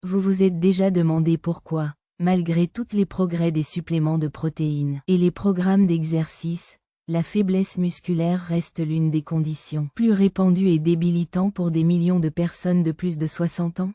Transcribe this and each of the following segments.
Vous vous êtes déjà demandé pourquoi, malgré tous les progrès des suppléments de protéines et les programmes d'exercice, la faiblesse musculaire reste l'une des conditions plus répandues et débilitantes pour des millions de personnes de plus de 60 ans.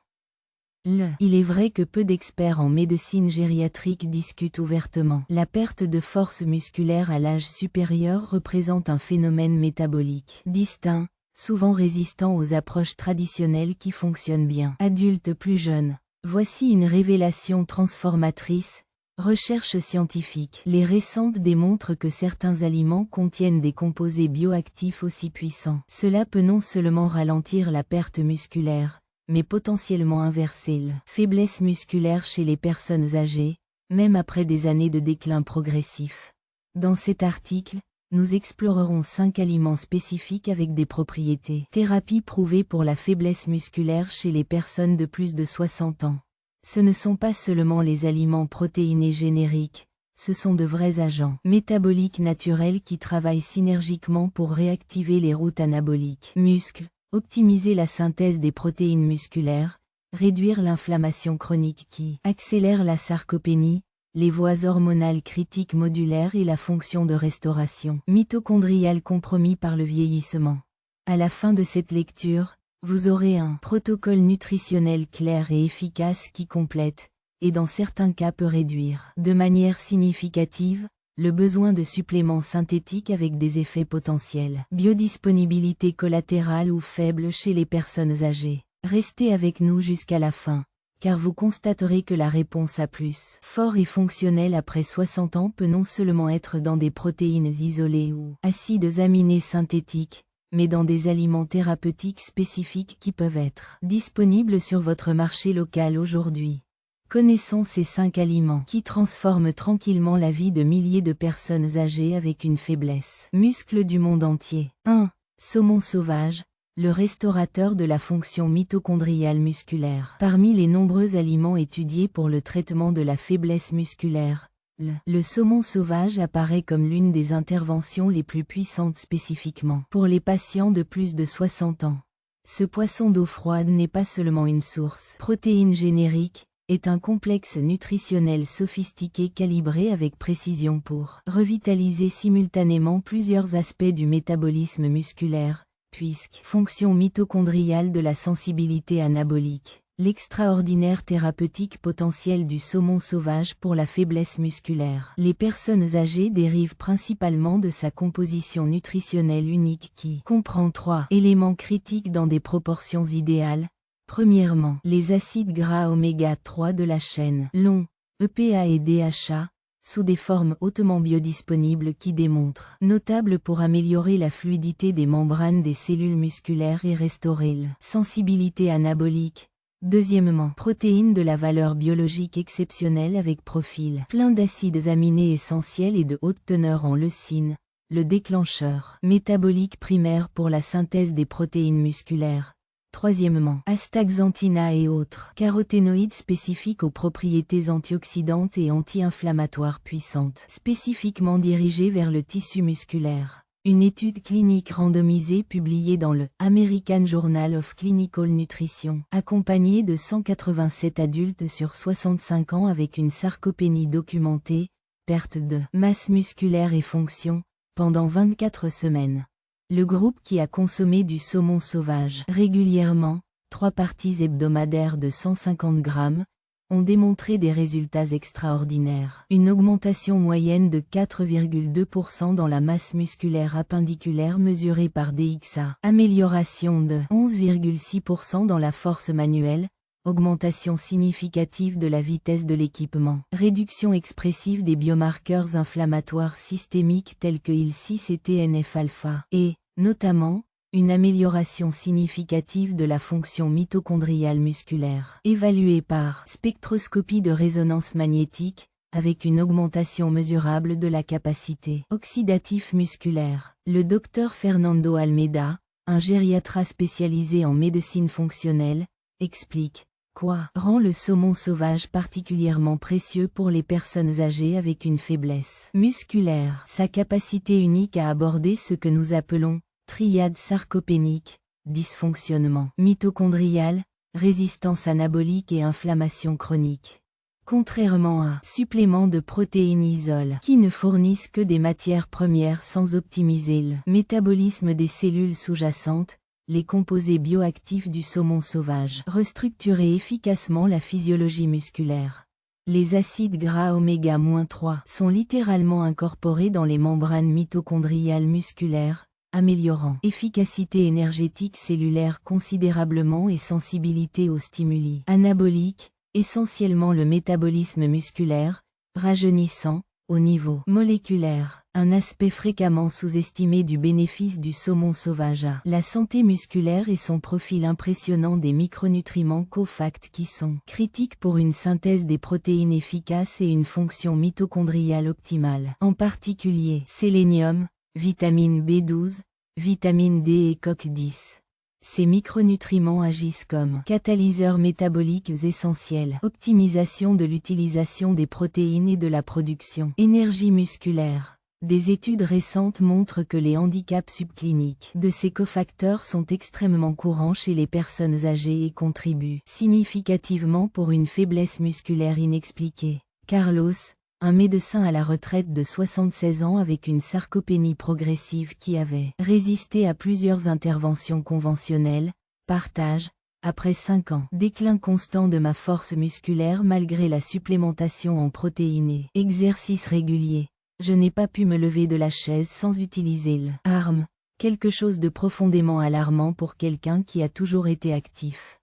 Il est vrai que peu d'experts en médecine gériatrique discutent ouvertement. La perte de force musculaire à l'âge supérieur représente un phénomène métabolique distinct, souvent résistant aux approches traditionnelles qui fonctionnent bien. Adultes plus jeunes. Voici une révélation transformatrice. Recherche scientifique. Les récentes démontrent que certains aliments contiennent des composés bioactifs aussi puissants. Cela peut non seulement ralentir la perte musculaire, mais potentiellement inverser la faiblesse musculaire chez les personnes âgées, même après des années de déclin progressif. Dans cet article, nous explorerons 5 aliments spécifiques avec des propriétés thérapies prouvées pour la faiblesse musculaire chez les personnes de plus de 60 ans. Ce ne sont pas seulement les aliments protéinés génériques, ce sont de vrais agents métaboliques naturels qui travaillent synergiquement pour réactiver les routes anaboliques muscles, optimiser la synthèse des protéines musculaires, réduire l'inflammation chronique qui accélère la sarcopénie, les voies hormonales critiques modulaires et la fonction de restauration mitochondriale compromis par le vieillissement. À la fin de cette lecture, vous aurez un protocole nutritionnel clair et efficace qui complète, et dans certains cas peut réduire de manière significative, le besoin de suppléments synthétiques avec des effets potentiels. Biodisponibilité collatérale ou faible chez les personnes âgées. Restez avec nous jusqu'à la fin, car vous constaterez que la réponse à plus fort et fonctionnel après 60 ans peut non seulement être dans des protéines isolées ou acides aminés synthétiques, mais dans des aliments thérapeutiques spécifiques qui peuvent être disponibles sur votre marché local aujourd'hui. Connaissons ces 5 aliments qui transforment tranquillement la vie de milliers de personnes âgées avec une faiblesse muscle du monde entier. 1. Saumon sauvage, le restaurateur de la fonction mitochondriale musculaire. Parmi les nombreux aliments étudiés pour le traitement de la faiblesse musculaire, le saumon sauvage apparaît comme l'une des interventions les plus puissantes spécifiquement pour les patients de plus de 60 ans. Ce poisson d'eau froide n'est pas seulement une source protéine générique, est un complexe nutritionnel sophistiqué calibré avec précision pour revitaliser simultanément plusieurs aspects du métabolisme musculaire, puisque fonction mitochondriale de la sensibilité anabolique. L'extraordinaire thérapeutique potentiel du saumon sauvage pour la faiblesse musculaire. Les personnes âgées dérivent principalement de sa composition nutritionnelle unique qui comprend 3 éléments critiques dans des proportions idéales. Premièrement, les acides gras oméga 3 de la chaîne long, EPA et DHA, sous des formes hautement biodisponibles qui démontrent, notables pour améliorer la fluidité des membranes des cellules musculaires et restaurer la sensibilité anabolique. Deuxièmement, protéines de la valeur biologique exceptionnelle avec profil plein d'acides aminés essentiels et de haute teneur en leucine, le déclencheur métabolique primaire pour la synthèse des protéines musculaires. Troisièmement, astaxanthina et autres caroténoïdes spécifiques aux propriétés antioxydantes et anti-inflammatoires puissantes, spécifiquement dirigées vers le tissu musculaire. Une étude clinique randomisée publiée dans le American Journal of Clinical Nutrition, accompagnée de 187 adultes sur 65 ans avec une sarcopénie documentée, perte de masse musculaire et fonction, pendant 24 semaines. Le groupe qui a consommé du saumon sauvage régulièrement, 3 parties hebdomadaires de 150 grammes, ont démontré des résultats extraordinaires. Une augmentation moyenne de 4,2% dans la masse musculaire appendiculaire mesurée par DXA. Amélioration de 11,6% dans la force manuelle. Augmentation significative de la vitesse de l'équipement. Réduction expressive des biomarqueurs inflammatoires systémiques tels que IL-6 et TNF-alpha. Et, notamment, une amélioration significative de la fonction mitochondriale musculaire, évaluée par spectroscopie de résonance magnétique, avec une augmentation mesurable de la capacité oxydative musculaire. Le Dr Fernando Almeida, un gériatre spécialisé en médecine fonctionnelle, explique quoi rend le saumon sauvage particulièrement précieux pour les personnes âgées avec une faiblesse musculaire. Sa capacité unique à aborder ce que nous appelons triade sarcopénique, dysfonctionnement mitochondrial, résistance anabolique et inflammation chronique. Contrairement à suppléments de protéines isole qui ne fournissent que des matières premières sans optimiser le métabolisme des cellules sous-jacentes, les composés bioactifs du saumon sauvage restructurent efficacement la physiologie musculaire. Les acides gras oméga-3 sont littéralement incorporés dans les membranes mitochondriales musculaires, améliorant efficacité énergétique cellulaire considérablement et sensibilité aux stimuli anaboliques, essentiellement le métabolisme musculaire, rajeunissant, au niveau moléculaire, un aspect fréquemment sous-estimé du bénéfice du saumon sauvage à la santé musculaire et son profil impressionnant des micronutriments cofacts qui sont critiques pour une synthèse des protéines efficace et une fonction mitochondriale optimale, en particulier sélénium, vitamine B12, vitamine D et CoQ10. Ces micronutriments agissent comme catalyseurs métaboliques essentiels, optimisation de l'utilisation des protéines et de la production énergie musculaire. Des études récentes montrent que les handicaps subcliniques de ces cofacteurs sont extrêmement courants chez les personnes âgées et contribuent significativement pour une faiblesse musculaire inexpliquée. Carlos, un médecin à la retraite de 76 ans avec une sarcopénie progressive qui avait résisté à plusieurs interventions conventionnelles, partage, après 5 ans, déclin constant de ma force musculaire malgré la supplémentation en protéines et exercices réguliers. Je n'ai pas pu me lever de la chaise sans utiliser le arm, quelque chose de profondément alarmant pour quelqu'un qui a toujours été actif.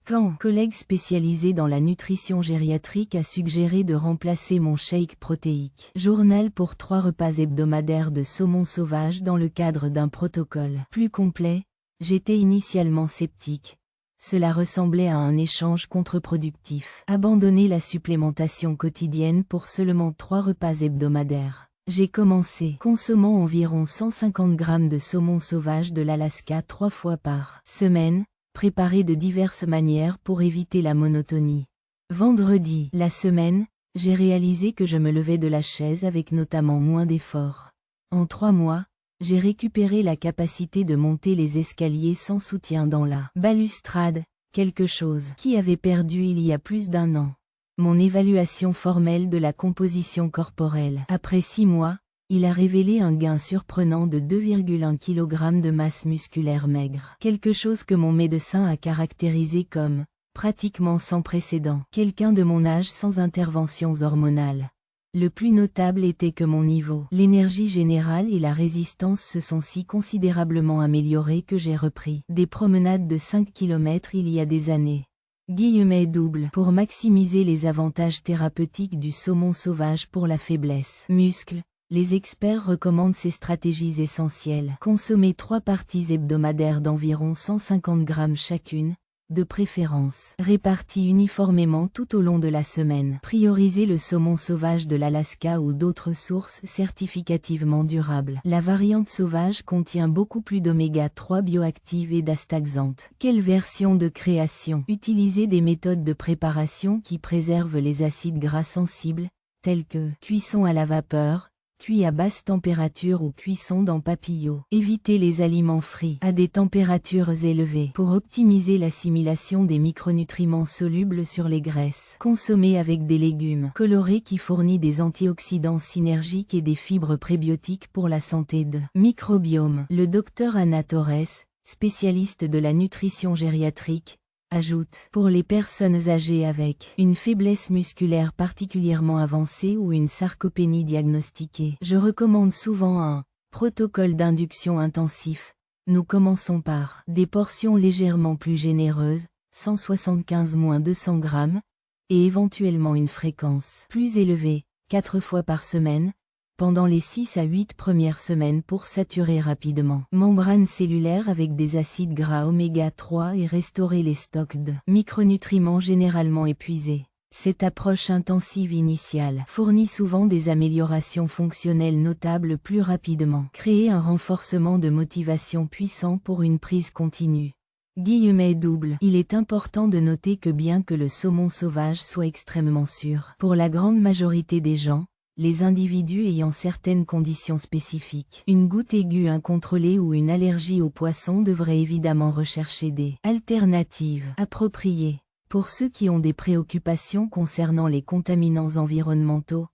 Quand collègue spécialisé dans la nutrition gériatrique a suggéré de remplacer mon shake protéique journal pour 3 repas hebdomadaires de saumon sauvage dans le cadre d'un protocole plus complet, j'étais initialement sceptique. Cela ressemblait à un échange contre-productif. Abandonner la supplémentation quotidienne pour seulement 3 repas hebdomadaires. J'ai commencé consommant environ 150 grammes de saumon sauvage de l'Alaska 3 fois par semaine, préparé de diverses manières pour éviter la monotonie. Vendredi, la semaine, j'ai réalisé que je me levais de la chaise avec notamment moins d'efforts. En 3 mois, j'ai récupéré la capacité de monter les escaliers sans soutien dans la balustrade, quelque chose qui avait perdu il y a plus d'1 an. Mon évaluation formelle de la composition corporelle. Après 6 mois, il a révélé un gain surprenant de 2,1 kg de masse musculaire maigre. Quelque chose que mon médecin a caractérisé comme pratiquement sans précédent. Quelqu'un de mon âge sans interventions hormonales. Le plus notable était que mon niveau, l'énergie générale et la résistance se sont si considérablement améliorés que j'ai repris des promenades de 5 km il y a des années. Double. Pour maximiser les avantages thérapeutiques du saumon sauvage pour la faiblesse muscle, les experts recommandent ces stratégies essentielles. Consommer 3 parties hebdomadaires d'environ 150 grammes chacune, de préférence réparties uniformément tout au long de la semaine. Prioriser le saumon sauvage de l'Alaska ou d'autres sources certificativement durables. La variante sauvage contient beaucoup plus d'oméga-3 bioactives et d'astaxanthes. Quelle version de création? Utiliser des méthodes de préparation qui préservent les acides gras sensibles, tels que cuisson à la vapeur, cuit à basse température ou cuisson dans papillots. Éviter les aliments frits à des températures élevées pour optimiser l'assimilation des micronutriments solubles sur les graisses. Consommer avec des légumes colorés qui fournissent des antioxydants synergiques et des fibres prébiotiques pour la santé de microbiome. Le docteur Anna Torres, spécialiste de la nutrition gériatrique, ajoute, pour les personnes âgées avec une faiblesse musculaire particulièrement avancée ou une sarcopénie diagnostiquée, je recommande souvent un protocole d'induction intensif. Nous commençons par des portions légèrement plus généreuses, 175-200 grammes, et éventuellement une fréquence plus élevée, 4 fois par semaine, pendant les 6 à 8 premières semaines pour saturer rapidement membrane cellulaire avec des acides gras oméga-3 et restaurer les stocks de micronutriments généralement épuisés. Cette approche intensive initiale fournit souvent des améliorations fonctionnelles notables plus rapidement. Créer un renforcement de motivation puissant pour une prise continue. Double. Il est important de noter que bien que le saumon sauvage soit extrêmement sûr, pour la grande majorité des gens, les individus ayant certaines conditions spécifiques. Une goutte aiguë incontrôlée ou une allergie aux poissons devrait évidemment rechercher des alternatives appropriées. Pour ceux qui ont des préoccupations concernant les contaminants environnementaux,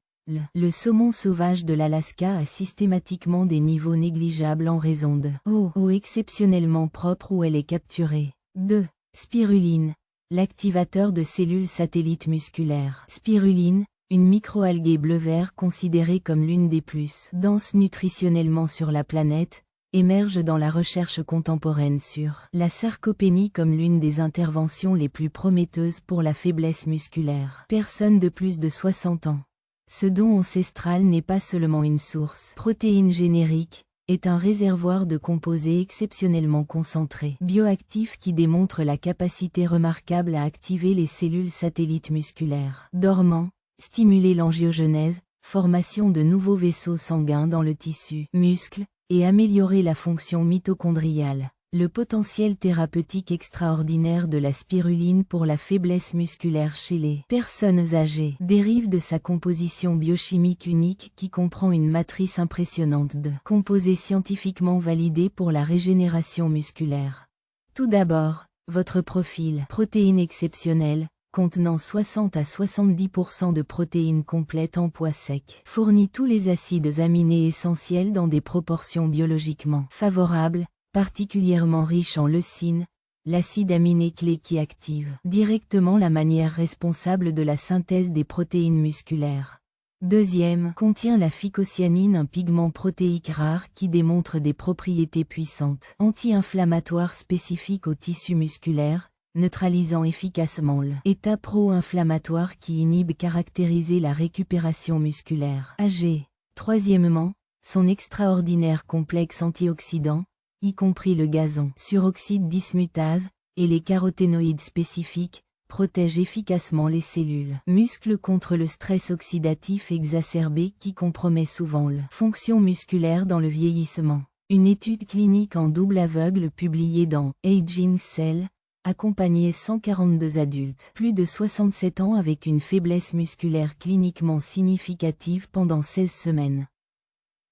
le saumon sauvage de l'Alaska a systématiquement des niveaux négligeables en raison de eau exceptionnellement propre où elle est capturée. 2. Spiruline, l'activateur de cellules satellites musculaires. Spiruline, une microalgue bleu-vert considérée comme l'une des plus denses nutritionnellement sur la planète, émerge dans la recherche contemporaine sur la sarcopénie comme l'une des interventions les plus prometteuses pour la faiblesse musculaire. Personne de plus de 60 ans. Ce don ancestral n'est pas seulement une source protéine générique, est un réservoir de composés exceptionnellement concentrés, bioactifs qui démontrent la capacité remarquable à activer les cellules satellites musculaires dormants, stimuler l'angiogenèse, formation de nouveaux vaisseaux sanguins dans le tissu, muscle, et améliorer la fonction mitochondriale. Le potentiel thérapeutique extraordinaire de la spiruline pour la faiblesse musculaire chez les personnes âgées dérive de sa composition biochimique unique qui comprend une matrice impressionnante de composés scientifiquement validés pour la régénération musculaire. Tout d'abord, votre profil protéine exceptionnelle, contenant 60 à 70% de protéines complètes en poids sec, fournit tous les acides aminés essentiels dans des proportions biologiquement favorables, particulièrement riche en leucine, l'acide aminé clé qui active directement la manière responsable de la synthèse des protéines musculaires. Deuxième, contient la phycocyanine, un pigment protéique rare qui démontre des propriétés puissantes anti-inflammatoires spécifiques au tissu musculaire, neutralisant efficacement l'état pro-inflammatoire qui inhibe caractériser la récupération musculaire. AG. Troisièmement, son extraordinaire complexe antioxydant, y compris le gazon sur oxyde dismutase, et les caroténoïdes spécifiques, protège efficacement les cellules muscles contre le stress oxydatif exacerbé qui compromet souvent la fonction musculaire dans le vieillissement. Une étude clinique en double aveugle publiée dans Aging Cell accompagnait 142 adultes, plus de 67 ans avec une faiblesse musculaire cliniquement significative pendant 16 semaines.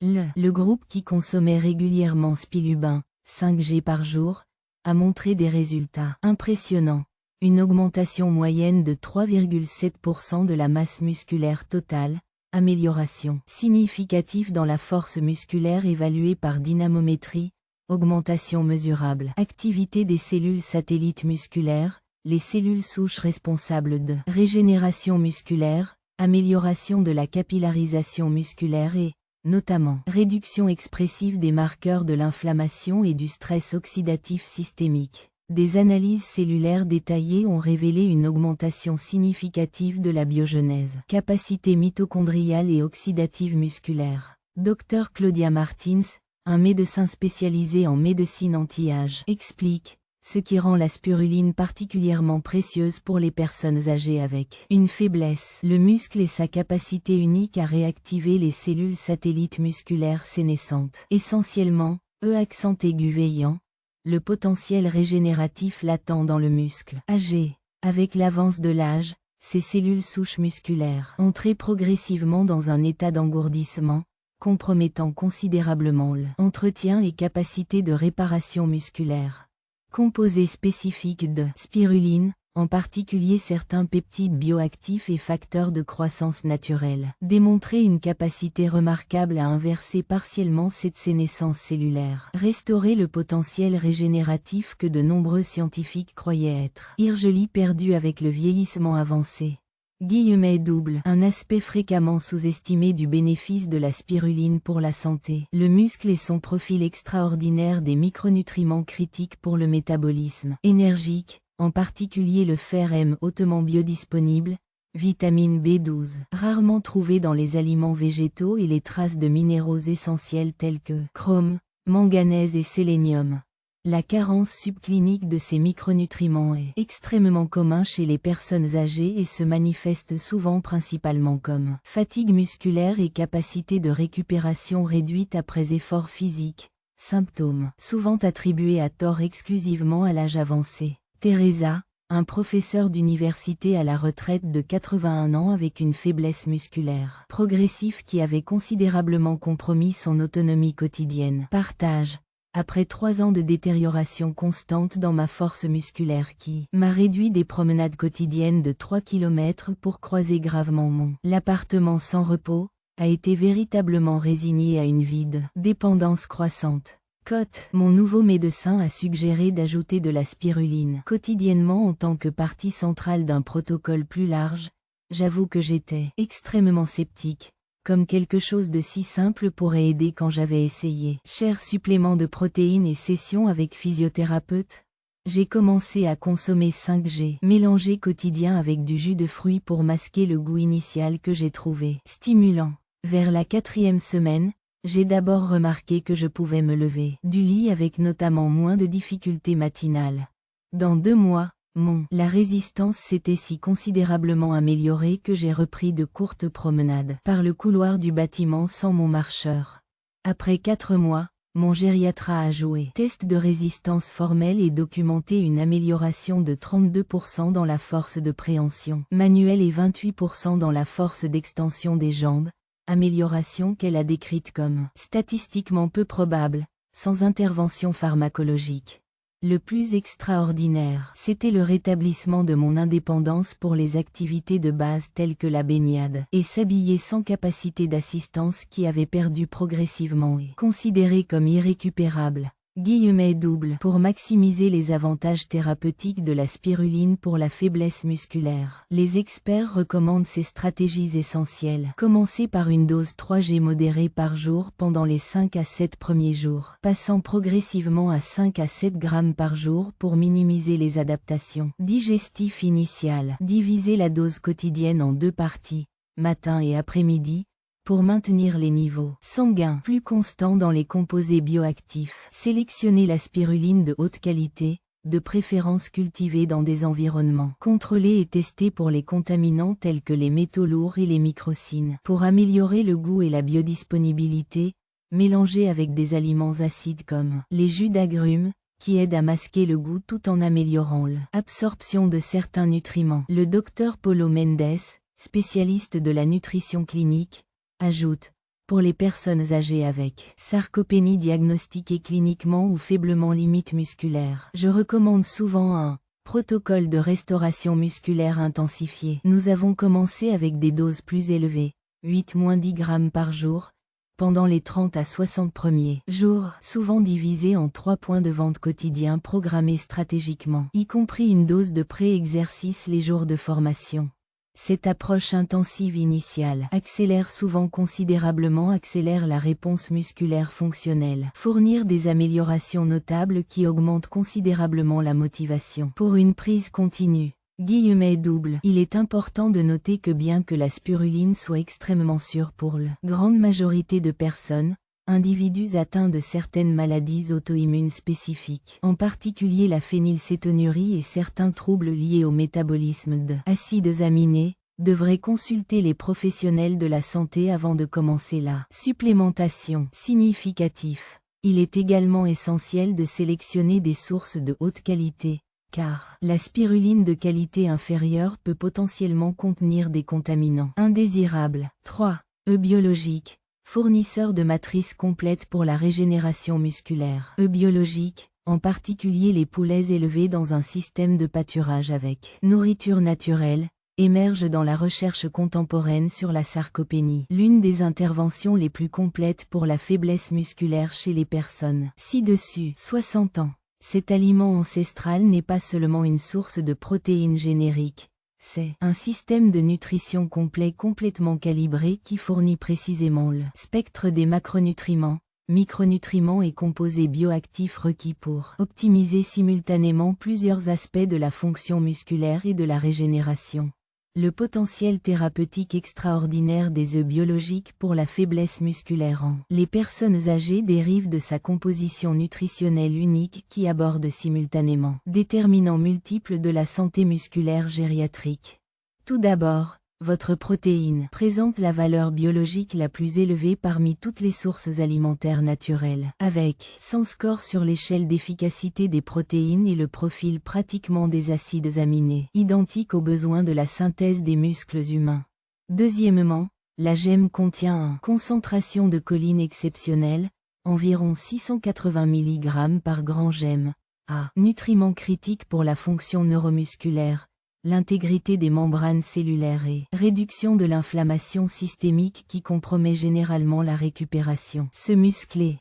Le groupe qui consommait régulièrement Spilubin, 5G par jour, a montré des résultats impressionnants. Une augmentation moyenne de 3,7% de la masse musculaire totale, amélioration significative dans la force musculaire évaluée par dynamométrie, augmentation mesurable, activité des cellules satellites musculaires, les cellules souches responsables de régénération musculaire, amélioration de la capillarisation musculaire et, notamment, réduction expressive des marqueurs de l'inflammation et du stress oxydatif systémique. Des analyses cellulaires détaillées ont révélé une augmentation significative de la biogenèse, capacité mitochondriale et oxydative musculaire. Dr Claudia Martins, un médecin spécialisé en médecine anti-âge, explique ce qui rend la spiruline particulièrement précieuse pour les personnes âgées avec une faiblesse. Le muscle et sa capacité unique à réactiver les cellules satellites musculaires sénescentes. Essentiellement, accent aigu veillant, le potentiel régénératif latent dans le muscle âgé. Avec l'avance de l'âge, ces cellules souches musculaires entrent progressivement dans un état d'engourdissement, compromettant considérablement l'entretien et capacité de réparation musculaire. Composés spécifiques de spiruline, en particulier certains peptides bioactifs et facteurs de croissance naturelle, démontraient une capacité remarquable à inverser partiellement cette sénescence cellulaire, restaurer le potentiel régénératif que de nombreux scientifiques croyaient être irgeli perdu avec le vieillissement avancé. Double, un aspect fréquemment sous-estimé du bénéfice de la spiruline pour la santé. Le muscle et son profil extraordinaire des micronutriments critiques pour le métabolisme énergique, en particulier le fer M hautement biodisponible, vitamine B12, rarement trouvée dans les aliments végétaux et les traces de minéraux essentiels tels que chrome, manganèse et sélénium. La carence subclinique de ces micronutriments est extrêmement commun chez les personnes âgées et se manifeste souvent principalement comme fatigue musculaire et capacité de récupération réduite après effort physique, symptômes souvent attribués à tort exclusivement à l'âge avancé. Teresa, un professeur d'université à la retraite de 81 ans avec une faiblesse musculaire progressive qui avait considérablement compromis son autonomie quotidienne. Partage. Après 3 ans de détérioration constante dans ma force musculaire qui m'a réduit des promenades quotidiennes de 3 km pour croiser gravement l'appartement sans repos, a été véritablement résigné à une vide dépendance croissante. Cote. Mon nouveau médecin a suggéré d'ajouter de la spiruline quotidiennement en tant que partie centrale d'un protocole plus large. J'avoue que j'étais extrêmement sceptique. Comme quelque chose de si simple pourrait aider quand j'avais essayé. Cher supplément de protéines et sessions avec physiothérapeute. J'ai commencé à consommer 5G mélangé quotidien avec du jus de fruits pour masquer le goût initial que j'ai trouvé stimulant. Vers la 4e semaine, j'ai d'abord remarqué que je pouvais me lever du lit avec notamment moins de difficultés matinales. Dans 2 mois, la résistance s'était si considérablement améliorée que j'ai repris de courtes promenades par le couloir du bâtiment sans mon marcheur. Après 4 mois, mon gériatre a joué test de résistance formelle et documenté une amélioration de 32% dans la force de préhension manuelle et 28% dans la force d'extension des jambes, amélioration qu'elle a décrite comme statistiquement peu probable, sans intervention pharmacologique. Le plus extraordinaire, c'était le rétablissement de mon indépendance pour les activités de base telles que la baignade et s'habiller sans capacité d'assistance qui avait perdu progressivement et considéré comme irrécupérable. Double pour maximiser les avantages thérapeutiques de la spiruline pour la faiblesse musculaire. Les experts recommandent ces stratégies essentielles. Commencer par une dose 3G modérée par jour pendant les 5 à 7 premiers jours, passant progressivement à 5 à 7 grammes par jour pour minimiser les adaptations digestives initiales. Diviser la dose quotidienne en 2 parties, matin et après-midi, pour maintenir les niveaux sanguins plus constants dans les composés bioactifs. Sélectionner la spiruline de haute qualité, de préférence cultivée dans des environnements contrôlés et testés pour les contaminants tels que les métaux lourds et les microcines. Pour améliorer le goût et la biodisponibilité, mélanger avec des aliments acides comme les jus d'agrumes, qui aident à masquer le goût tout en améliorant l'absorption de certains nutriments. Le docteur Paulo Mendes, spécialiste de la nutrition clinique, ajoute, pour les personnes âgées avec sarcopénie diagnostiquée cliniquement ou faiblement limite musculaire, je recommande souvent un protocole de restauration musculaire intensifié. Nous avons commencé avec des doses plus élevées, 8-10 grammes par jour, pendant les 30 à 60 premiers jours, souvent divisés en 3 points de vente quotidiens programmés stratégiquement, y compris une dose de pré-exercice les jours de formation. Cette approche intensive initiale accélère la réponse musculaire fonctionnelle. Fournir des améliorations notables qui augmentent considérablement la motivation. Pour une prise continue. Double. Il est important de noter que bien que la spiruline soit extrêmement sûre pour la grande majorité de personnes, individus atteints de certaines maladies auto-immunes spécifiques, en particulier la phénylcétonurie et certains troubles liés au métabolisme d'acides aminés, devraient consulter les professionnels de la santé avant de commencer la supplémentation. Significatif. Il est également essentiel de sélectionner des sources de haute qualité, car la spiruline de qualité inférieure peut potentiellement contenir des contaminants indésirables. 3. Biologique. Fournisseur de matrices complètes pour la régénération musculaire. Biologique, en particulier les poulets élevés dans un système de pâturage avec nourriture naturelle, émerge dans la recherche contemporaine sur la sarcopénie. L'une des interventions les plus complètes pour la faiblesse musculaire chez les personnes ci-dessus 60 ans. Cet aliment ancestral n'est pas seulement une source de protéines génériques. C'est un système de nutrition complet complètement calibré qui fournit précisément le spectre des macronutriments, micronutriments et composés bioactifs requis pour optimiser simultanément plusieurs aspects de la fonction musculaire et de la régénération. Le potentiel thérapeutique extraordinaire des œufs biologiques pour la faiblesse musculaire en les personnes âgées dérive de sa composition nutritionnelle unique qui aborde simultanément déterminants multiples de la santé musculaire gériatrique. Tout d'abord, Votre protéine présente la valeur biologique la plus élevée parmi toutes les sources alimentaires naturelles, avec 100 scores sur l'échelle d'efficacité des protéines et le profil pratiquement des acides aminés, identique aux besoins de la synthèse des muscles humains. Deuxièmement, la gemme contient une concentration de choline exceptionnelle, environ 680 mg par gramme gemme, nutriment critique pour la fonction neuromusculaire, l'intégrité des membranes cellulaires et réduction de l'inflammation systémique qui compromet généralement la récupération. Se muscler.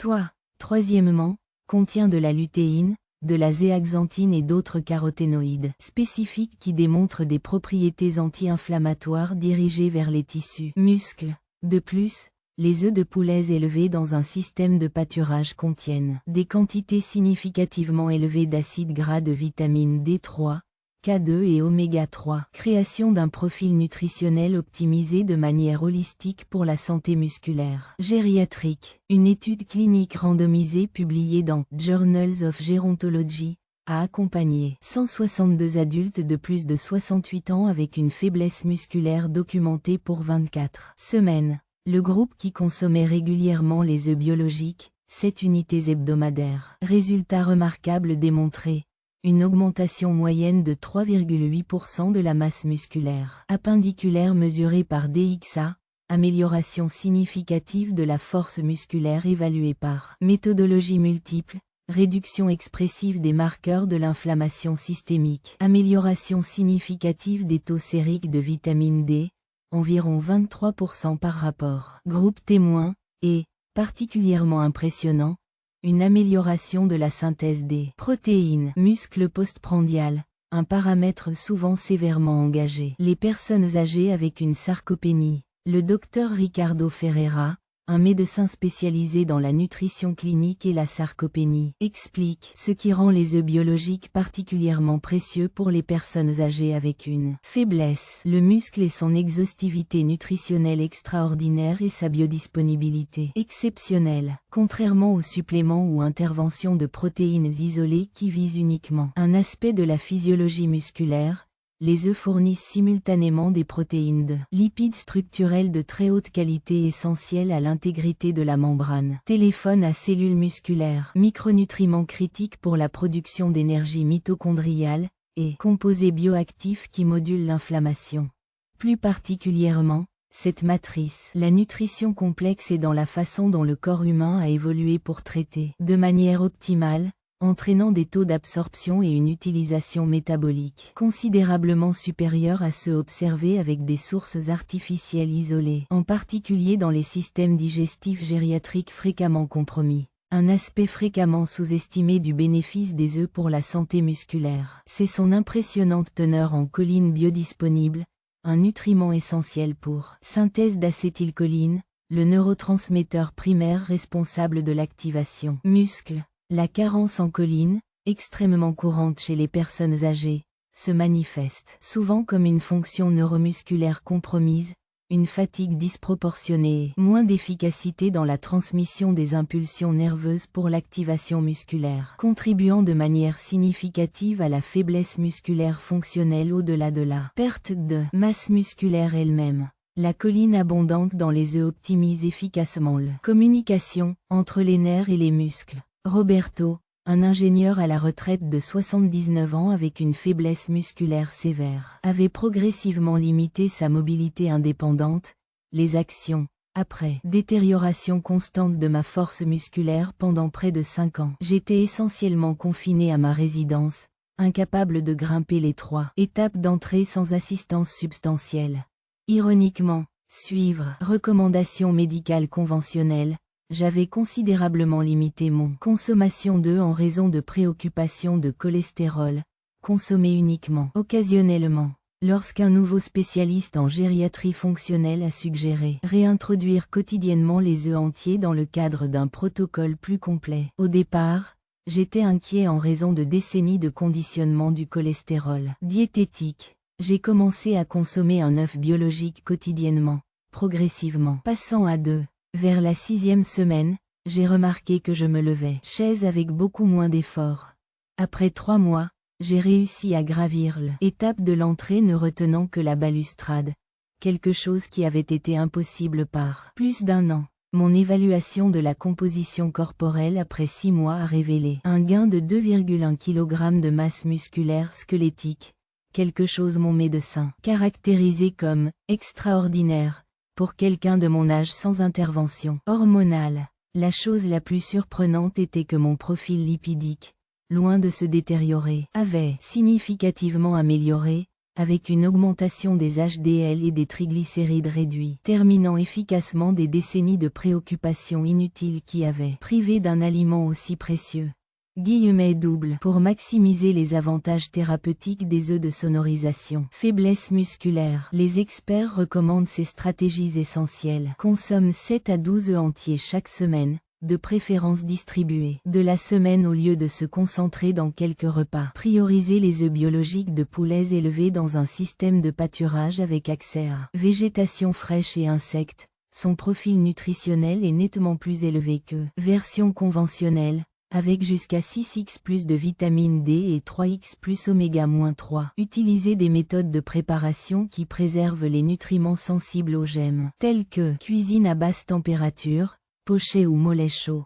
Troisièmement, contient de la lutéine, de la zéaxanthine et d'autres caroténoïdes spécifiques qui démontrent des propriétés anti-inflammatoires dirigées vers les tissus muscles. De plus, les œufs de poulet élevés dans un système de pâturage contiennent des quantités significativement élevées d'acides gras de vitamine D3, K2 et oméga 3. Création d'un profil nutritionnel optimisé de manière holistique pour la santé musculaire. Gériatrique. Une étude clinique randomisée publiée dans Journals of Gerontology a accompagné 162 adultes de plus de 68 ans avec une faiblesse musculaire documentée pour 24 semaines. Le groupe qui consommait régulièrement les œufs biologiques, 7 unités hebdomadaires. Résultat remarquable démontré. Une augmentation moyenne de 3,8% de la masse musculaire appendiculaire mesurée par DXA, amélioration significative de la force musculaire évaluée par méthodologie multiple, réduction expressive des marqueurs de l'inflammation systémique, amélioration significative des taux sériques de vitamine D, environ 23% par rapport. Groupe témoin, et, particulièrement impressionnant, une amélioration de la synthèse des protéines. Muscle postprandial, un paramètre souvent sévèrement engagé. Les personnes âgées avec une sarcopénie. Le docteur Ricardo Ferreira, un médecin spécialisé dans la nutrition clinique et la sarcopénie, explique ce qui rend les œufs biologiques particulièrement précieux pour les personnes âgées avec une faiblesse. Le muscle et son exhaustivité nutritionnelle extraordinaire et sa biodisponibilité exceptionnelle, contrairement aux suppléments ou interventions de protéines isolées qui visent uniquement un aspect de la physiologie musculaire. Les œufs fournissent simultanément des protéines de lipides structurels de très haute qualité essentielles à l'intégrité de la membrane. Téléphone à cellules musculaires. Micronutriments critiques pour la production d'énergie mitochondriale, et composés bioactifs qui modulent l'inflammation. Plus particulièrement, cette matrice, la nutrition complexe est dans la façon dont le corps humain a évolué pour traiter, de manière optimale, entraînant des taux d'absorption et une utilisation métabolique considérablement supérieurs à ceux observés avec des sources artificielles isolées, en particulier dans les systèmes digestifs gériatriques fréquemment compromis. Un aspect fréquemment sous-estimé du bénéfice des œufs pour la santé musculaire, c'est son impressionnante teneur en choline biodisponible, un nutriment essentiel pour synthèse d'acétylcholine, le neurotransmetteur primaire responsable de l'activation muscle. La carence en choline, extrêmement courante chez les personnes âgées, se manifeste souvent comme une fonction neuromusculaire compromise, une fatigue disproportionnée et moins d'efficacité dans la transmission des impulsions nerveuses pour l'activation musculaire, contribuant de manière significative à la faiblesse musculaire fonctionnelle au-delà de la perte de masse musculaire elle-même. La choline abondante dans les œufs optimise efficacement la communication entre les nerfs et les muscles. Roberto, un ingénieur à la retraite de 79 ans avec une faiblesse musculaire sévère, avait progressivement limité sa mobilité indépendante, les actions, après détérioration constante de ma force musculaire pendant près de 5 ans. J'étais essentiellement confiné à ma résidence, incapable de grimper les 3 étapes d'entrée sans assistance substantielle. Ironiquement, suivre recommandations médicales conventionnelles, j'avais considérablement limité mon consommation d'œufs en raison de préoccupations de cholestérol, consommé uniquement occasionnellement. Lorsqu'un nouveau spécialiste en gériatrie fonctionnelle a suggéré réintroduire quotidiennement les œufs entiers dans le cadre d'un protocole plus complet. Au départ, j'étais inquiet en raison de décennies de conditionnement du cholestérol diététique. J'ai commencé à consommer un œuf biologique quotidiennement, progressivement, passant à 2. Vers la 6e semaine, j'ai remarqué que je me levais chaise avec beaucoup moins d'efforts. Après 3 mois, j'ai réussi à gravir l'étape de l'entrée ne retenant que la balustrade, quelque chose qui avait été impossible par plus d'1 an. Mon évaluation de la composition corporelle après 6 mois a révélé un gain de 2,1 kg de masse musculaire squelettique, quelque chose mon médecin caractérisé comme « extraordinaire » pour quelqu'un de mon âge sans intervention hormonale. La chose la plus surprenante était que mon profil lipidique, loin de se détériorer, avait significativement amélioré, avec une augmentation des HDL et des triglycérides réduits, terminant efficacement des décennies de préoccupations inutiles qui avaient privé d'un aliment aussi précieux. Double pour maximiser les avantages thérapeutiques des œufs de sonorisation. Faiblesse musculaire. Les experts recommandent ces stratégies essentielles. Consomme 7 à 12 œufs entiers chaque semaine, de préférence distribués de la semaine au lieu de se concentrer dans quelques repas. Priorisez les œufs biologiques de poulets élevés dans un système de pâturage avec accès à végétation fraîche et insectes. Son profil nutritionnel est nettement plus élevé que version conventionnelle, avec jusqu'à 6x plus de vitamine D et 3x plus oméga-3. Utilisez des méthodes de préparation qui préservent les nutriments sensibles aux gemmes, telles que cuisine à basse température, poché ou mollet chaud.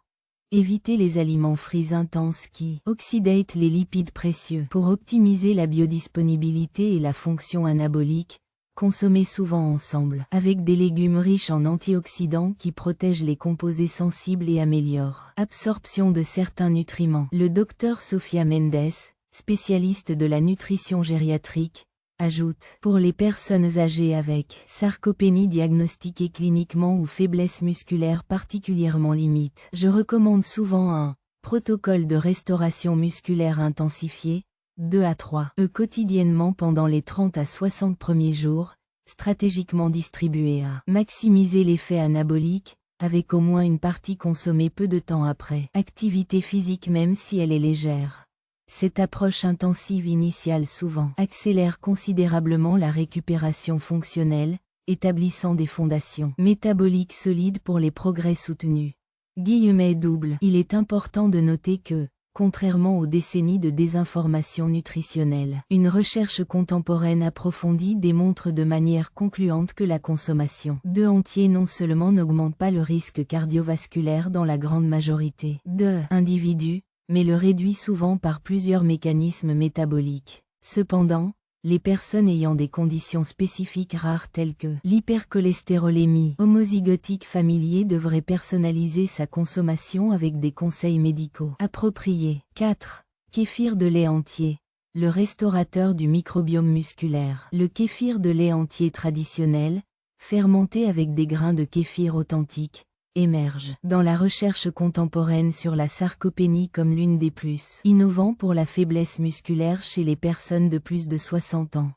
Évitez les aliments frits intenses qui oxydent les lipides précieux. Pour optimiser la biodisponibilité et la fonction anabolique, consommez souvent ensemble avec des légumes riches en antioxydants qui protègent les composés sensibles et améliorent l'absorption de certains nutriments. Le docteur Sofia Mendes, spécialiste de la nutrition gériatrique, ajoute, pour les personnes âgées avec sarcopénie diagnostiquée cliniquement ou faiblesse musculaire particulièrement limite, je recommande souvent un protocole de restauration musculaire intensifié, 2 à 3 œufs quotidiennement pendant les 30 à 60 premiers jours, stratégiquement distribués à maximiser l'effet anabolique, avec au moins une partie consommée peu de temps après activité physique même si elle est légère. Cette approche intensive initiale souvent accélère considérablement la récupération fonctionnelle, établissant des fondations métaboliques solides pour les progrès soutenus. Double. Il est important de noter que, contrairement aux décennies de désinformation nutritionnelle, une recherche contemporaine approfondie démontre de manière concluante que la consommation d'œufs entiers non seulement n'augmente pas le risque cardiovasculaire dans la grande majorité d'individus, mais le réduit souvent par plusieurs mécanismes métaboliques. Cependant, les personnes ayant des conditions spécifiques rares telles que l'hypercholestérolémie homozygotique familier devraient personnaliser sa consommation avec des conseils médicaux appropriés. 4. Kéfir de lait entier. Le restaurateur du microbiome musculaire. Le kéfir de lait entier traditionnel, fermenté avec des grains de kéfir authentiques, émerge dans la recherche contemporaine sur la sarcopénie comme l'une des plus innovants pour la faiblesse musculaire chez les personnes de plus de 60 ans.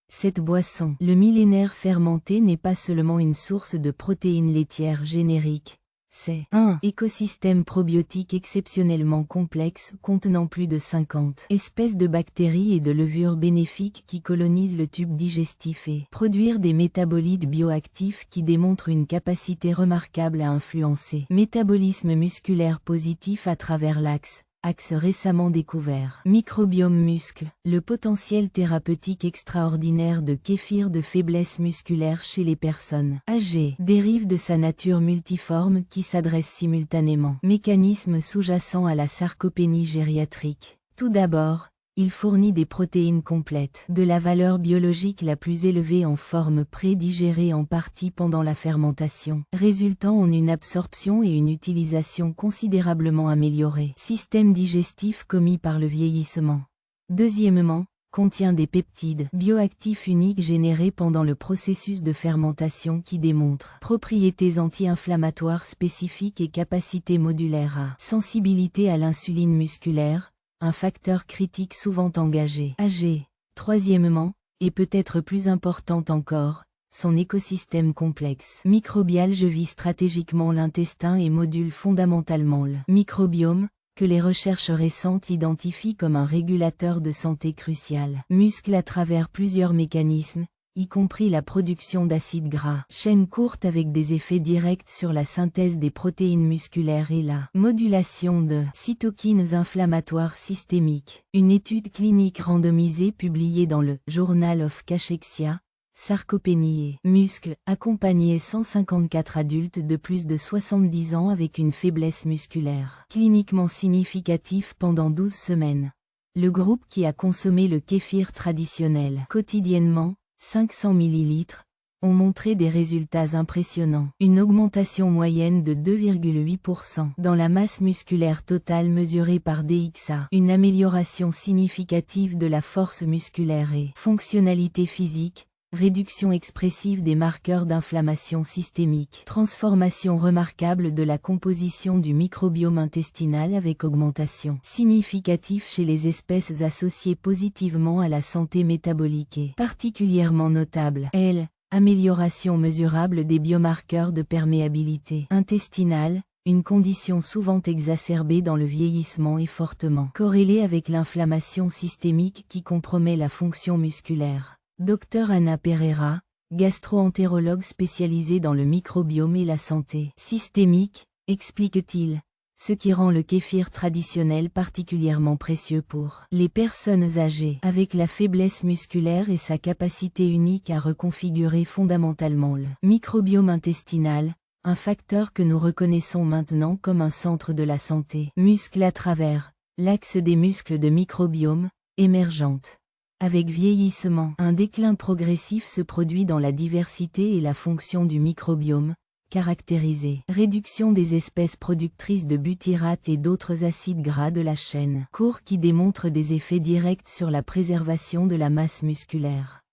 Cette boisson, le millénaire fermenté, n'est pas seulement une source de protéines laitières génériques, c'est un écosystème probiotique exceptionnellement complexe contenant plus de 50 espèces de bactéries et de levures bénéfiques qui colonisent le tube digestif et produire des métabolites bioactifs qui démontrent une capacité remarquable à influencer métabolisme musculaire positif à travers l'axe récemment découvert. Microbiome muscle. Le potentiel thérapeutique extraordinaire de kéfir de faiblesse musculaire chez les personnes âgées dérive de sa nature multiforme qui s'adresse simultanément. Mécanisme sous-jacent à la sarcopénie gériatrique. Tout d'abord, il fournit des protéines complètes, de la valeur biologique la plus élevée en forme pré-digérée en partie pendant la fermentation, résultant en une absorption et une utilisation considérablement améliorées. Système digestif commis par le vieillissement. Deuxièmement, contient des peptides bioactifs uniques générés pendant le processus de fermentation qui démontrent propriétés anti-inflammatoires spécifiques et capacité modulaire à sensibilité à l'insuline musculaire, un facteur critique souvent engagé. Âgé. Troisièmement, et peut-être plus important encore, son écosystème complexe microbial vit stratégiquement l'intestin et module fondamentalement le microbiome, que les recherches récentes identifient comme un régulateur de santé crucial. Muscle à travers plusieurs mécanismes, y compris la production d'acides gras, chaîne courte avec des effets directs sur la synthèse des protéines musculaires et la modulation de cytokines inflammatoires systémiques. Une étude clinique randomisée publiée dans le Journal of Cachexia Sarcopénie. Muscles. Accompagné 154 adultes de plus de 70 ans avec une faiblesse musculaire. Cliniquement significatif pendant 12 semaines. Le groupe qui a consommé le kéfir traditionnel quotidiennement, 500 ml, ont montré des résultats impressionnants. Une augmentation moyenne de 2,8% dans la masse musculaire totale mesurée par DXA. Une amélioration significative de la force musculaire et fonctionnalité physique. Réduction expressive des marqueurs d'inflammation systémique. Transformation remarquable de la composition du microbiome intestinal avec augmentation significative chez les espèces associées positivement à la santé métabolique et particulièrement notable. Amélioration mesurable des biomarqueurs de perméabilité intestinale, une condition souvent exacerbée dans le vieillissement et fortement corrélée avec l'inflammation systémique qui compromet la fonction musculaire. Dr Ana Pereira, gastro-entérologue spécialisée dans le microbiome et la santé systémique, explique-t-il, ce qui rend le kéfir traditionnel particulièrement précieux pour les personnes âgées avec la faiblesse musculaire et sa capacité unique à reconfigurer fondamentalement le microbiome intestinal, un facteur que nous reconnaissons maintenant comme un centre de la santé. Muscles à travers l'axe des muscles de microbiome, émergente. Avec vieillissement, un déclin progressif se produit dans la diversité et la fonction du microbiome, caractérisé. Réduction des espèces productrices de butyrate et d'autres acides gras de la chaîne courte qui démontrent des effets directs sur la préservation de la masse musculaire.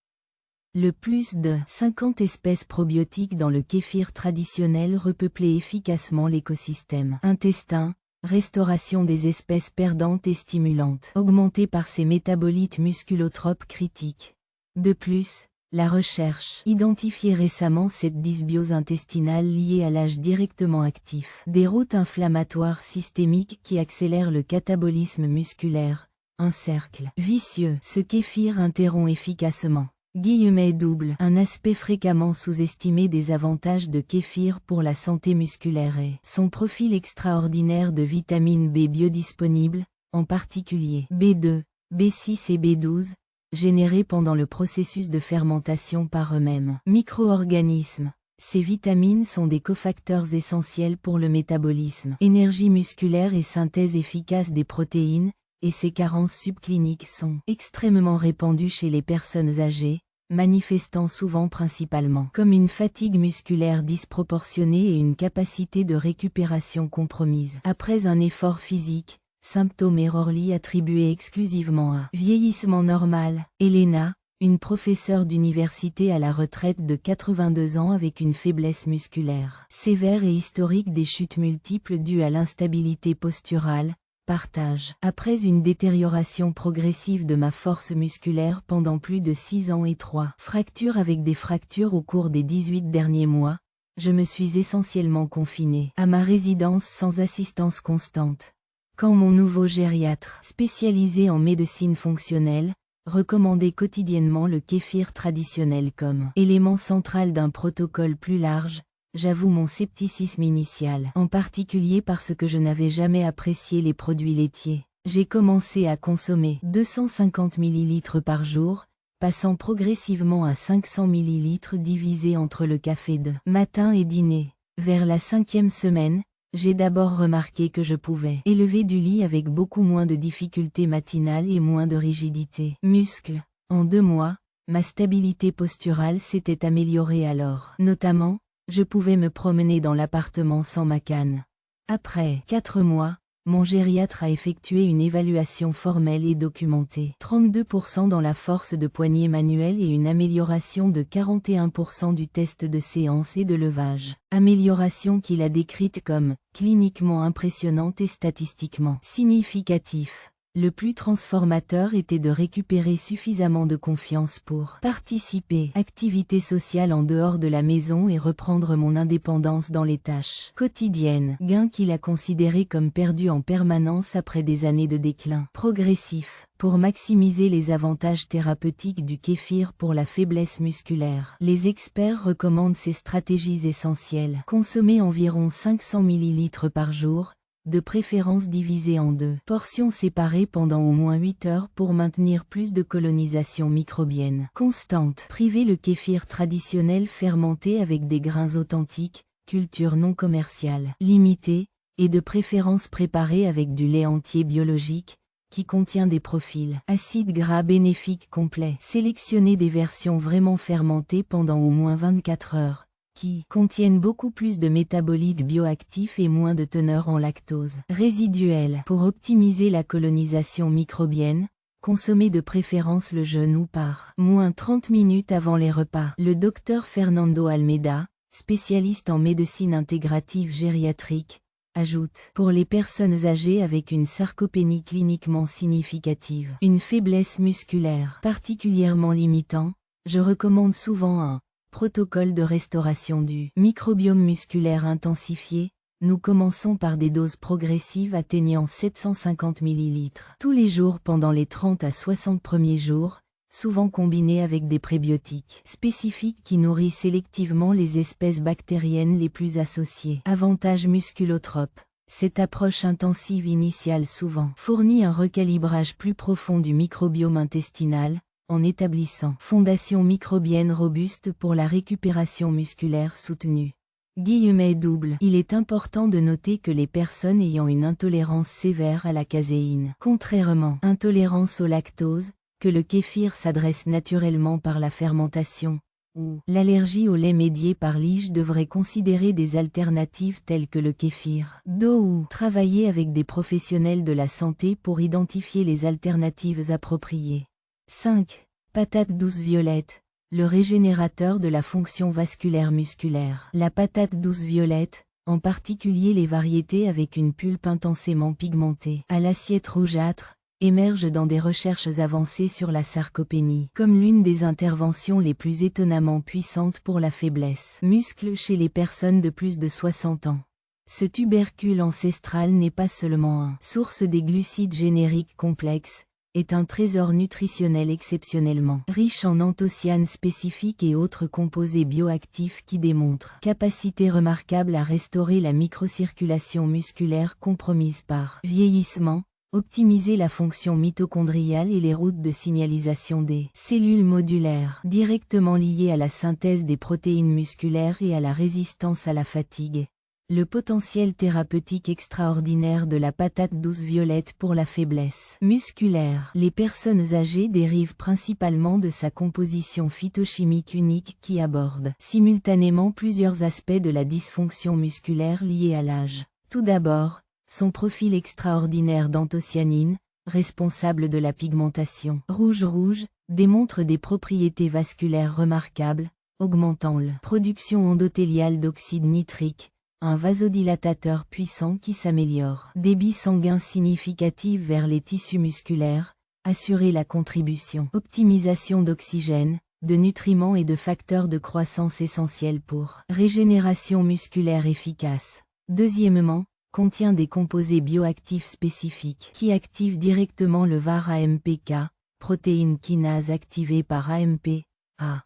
Le plus de 50 espèces probiotiques dans le kéfir traditionnel repeuplaient efficacement l'écosystème intestin. Restauration des espèces perdantes et stimulantes, augmentée par ces métabolites musculotropes critiques. De plus, la recherche identifiait récemment cette dysbiose intestinale liée à l'âge directement actif des routes inflammatoires systémiques qui accélèrent le catabolisme musculaire, un cercle vicieux. Ce kéfir interrompt efficacement. Un aspect fréquemment sous-estimé des avantages de kéfir pour la santé musculaire est son profil extraordinaire de vitamine B biodisponible, en particulier B2, B6 et B12, générés pendant le processus de fermentation par eux-mêmes. Micro-organismes. Ces vitamines sont des cofacteurs essentiels pour le métabolisme, énergie musculaire et synthèse efficace des protéines, et ces carences subcliniques sont extrêmement répandues chez les personnes âgées, manifestant souvent principalement comme une fatigue musculaire disproportionnée et une capacité de récupération compromise après un effort physique, symptômes errorly attribués exclusivement à vieillissement normal. Elena, une professeure d'université à la retraite de 82 ans avec une faiblesse musculaire sévère et historique des chutes multiples dues à l'instabilité posturale, partage. Après une détérioration progressive de ma force musculaire pendant plus de 6 ans et 3 fractures avec des fractures au cours des 18 derniers mois, je me suis essentiellement confinée à ma résidence sans assistance constante. Quand mon nouveau gériatre, spécialisé en médecine fonctionnelle, recommandait quotidiennement le kéfir traditionnel comme élément central d'un protocole plus large, j'avoue mon scepticisme initial, en particulier parce que je n'avais jamais apprécié les produits laitiers. J'ai commencé à consommer 250 ml par jour, passant progressivement à 500 ml divisé entre le café de matin et dîner. Vers la 5e semaine, j'ai d'abord remarqué que je pouvais élever du lit avec beaucoup moins de difficultés matinales et moins de rigidité. Muscles. En 2 mois, ma stabilité posturale s'était améliorée alors. Notamment, je pouvais me promener dans l'appartement sans ma canne. Après 4 mois, mon gériatre a effectué une évaluation formelle et documentée. 32% dans la force de poignée manuelle et une amélioration de 41% du test de séance et de levage. Amélioration qu'il a décrite comme cliniquement impressionnante et statistiquement significatif. Le plus transformateur était de récupérer suffisamment de confiance pour participer à activités sociales en dehors de la maison et reprendre mon indépendance dans les tâches quotidiennes. Gain qu'il a considéré comme perdu en permanence après des années de déclin progressif. Pour maximiser les avantages thérapeutiques du kéfir pour la faiblesse musculaire, les experts recommandent ces stratégies essentielles. Consommer environ 500 ml par jour, de préférence divisé en 2 portions séparées pendant au moins 8 heures pour maintenir plus de colonisation microbienne constante. Privez le kéfir traditionnel fermenté avec des grains authentiques, culture non commerciale, limitée, et de préférence préparé avec du lait entier biologique, qui contient des profils acides gras bénéfiques complets. Sélectionnez des versions vraiment fermentées pendant au moins 24 heures, qui contiennent beaucoup plus de métabolites bioactifs et moins de teneur en lactose résiduelle. Pour optimiser la colonisation microbienne, consommez de préférence le jeûne ou par moins 30 minutes avant les repas. Le docteur Fernando Almeida, spécialiste en médecine intégrative gériatrique, ajoute: pour les personnes âgées avec une sarcopénie cliniquement significative, une faiblesse musculaire particulièrement limitant, je recommande souvent un protocole de restauration du microbiome musculaire intensifié. Nous commençons par des doses progressives atteignant 750 ml tous les jours pendant les 30 à 60 premiers jours, souvent combinées avec des prébiotiques spécifiques qui nourrissent sélectivement les espèces bactériennes les plus associées. Avantages musculotropes. Cette approche intensive initiale souvent fournit un recalibrage plus profond du microbiome intestinal, en établissant fondation microbienne robuste pour la récupération musculaire soutenue. Double. Il est important de noter que les personnes ayant une intolérance sévère à la caséine, contrairement à intolérance au lactose, que le kéfir s'adresse naturellement par la fermentation, ou l'allergie au lait médié par lige devrait considérer des alternatives telles que le kéfir d'eau ou travailler avec des professionnels de la santé pour identifier les alternatives appropriées. 5. Patate douce violette, le régénérateur de la fonction vasculaire musculaire. La patate douce violette, en particulier les variétés avec une pulpe intensément pigmentée à l'assiette rougeâtre, émerge dans des recherches avancées sur la sarcopénie comme l'une des interventions les plus étonnamment puissantes pour la faiblesse muscle chez les personnes de plus de 60 ans. Ce tubercule ancestral n'est pas seulement une source des glucides génériques complexes, est un trésor nutritionnel exceptionnellement riche en anthocyanes spécifiques et autres composés bioactifs qui démontrent capacité remarquable à restaurer la microcirculation musculaire compromise par vieillissement, optimiser la fonction mitochondriale et les routes de signalisation des cellules modulaires directement liées à la synthèse des protéines musculaires et à la résistance à la fatigue. Le potentiel thérapeutique extraordinaire de la patate douce violette pour la faiblesse musculaire. Les personnes âgées dérivent principalement de sa composition phytochimique unique qui aborde simultanément plusieurs aspects de la dysfonction musculaire liée à l'âge. Tout d'abord, son profil extraordinaire d'anthocyanine, responsable de la pigmentation rouge-rouge, démontre des propriétés vasculaires remarquables, augmentant la production endothéliale d'oxyde nitrique, un vasodilatateur puissant qui s'améliore. Débit sanguin significatif vers les tissus musculaires, assurer la contribution. Optimisation d'oxygène, de nutriments et de facteurs de croissance essentiels pour régénération musculaire efficace. Deuxièmement, contient des composés bioactifs spécifiques qui activent directement le VAR-AMPK, protéine kinase activée par AMP.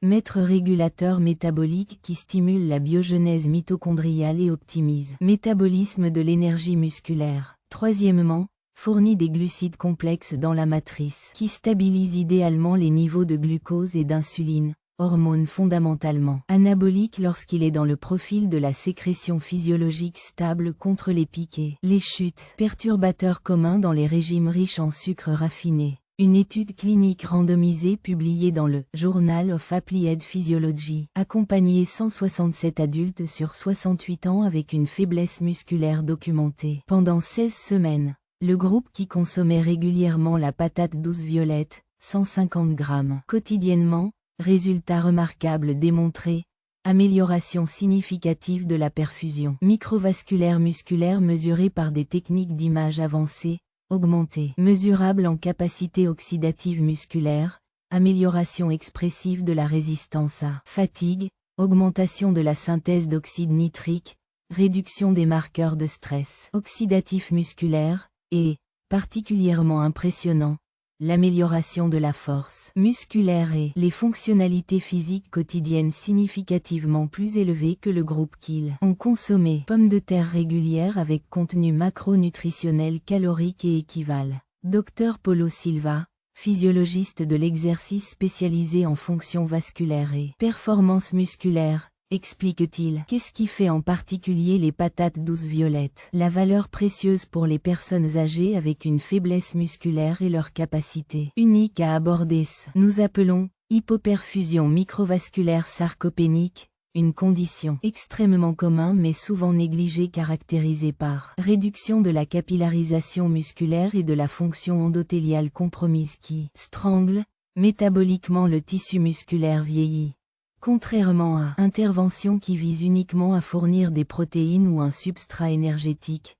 Maître régulateur métabolique qui stimule la biogenèse mitochondriale et optimise le métabolisme de l'énergie musculaire. Troisièmement, fournit des glucides complexes dans la matrice qui stabilisent idéalement les niveaux de glucose et d'insuline, hormone fondamentalement anabolique lorsqu'il est dans le profil de la sécrétion physiologique stable contre les pics et les chutes. Perturbateur commun dans les régimes riches en sucre raffiné. Une étude clinique randomisée publiée dans le Journal of Applied Physiology accompagnait 167 adultes sur 68 ans avec une faiblesse musculaire documentée. Pendant 16 semaines, le groupe qui consommait régulièrement la patate douce violette, 150 grammes quotidiennement, résultat remarquable démontré, amélioration significative de la perfusion microvasculaire musculaire mesurée par des techniques d'image avancées, augmentée, mesurable en capacité oxydative musculaire, amélioration expressive de la résistance à fatigue, augmentation de la synthèse d'oxyde nitrique, réduction des marqueurs de stress oxydatif musculaire, et, particulièrement impressionnant, l'amélioration de la force musculaire et les fonctionnalités physiques quotidiennes significativement plus élevées que le groupe Kill. On consommait pommes de terre régulières avec contenu macronutritionnel calorique et équivalent. Dr Paulo Silva, physiologiste de l'exercice spécialisé en fonction vasculaire et performance musculaire, explique-t-il. Qu'est-ce qui fait en particulier les patates douces violettes? La valeur précieuse pour les personnes âgées avec une faiblesse musculaire et leur capacité unique à aborder ce nous appelons hypoperfusion microvasculaire sarcopénique, une condition extrêmement commune mais souvent négligée caractérisée par réduction de la capillarisation musculaire et de la fonction endothéliale compromise qui strangle métaboliquement le tissu musculaire vieilli. Contrairement à intervention qui vise uniquement à fournir des protéines ou un substrat énergétique,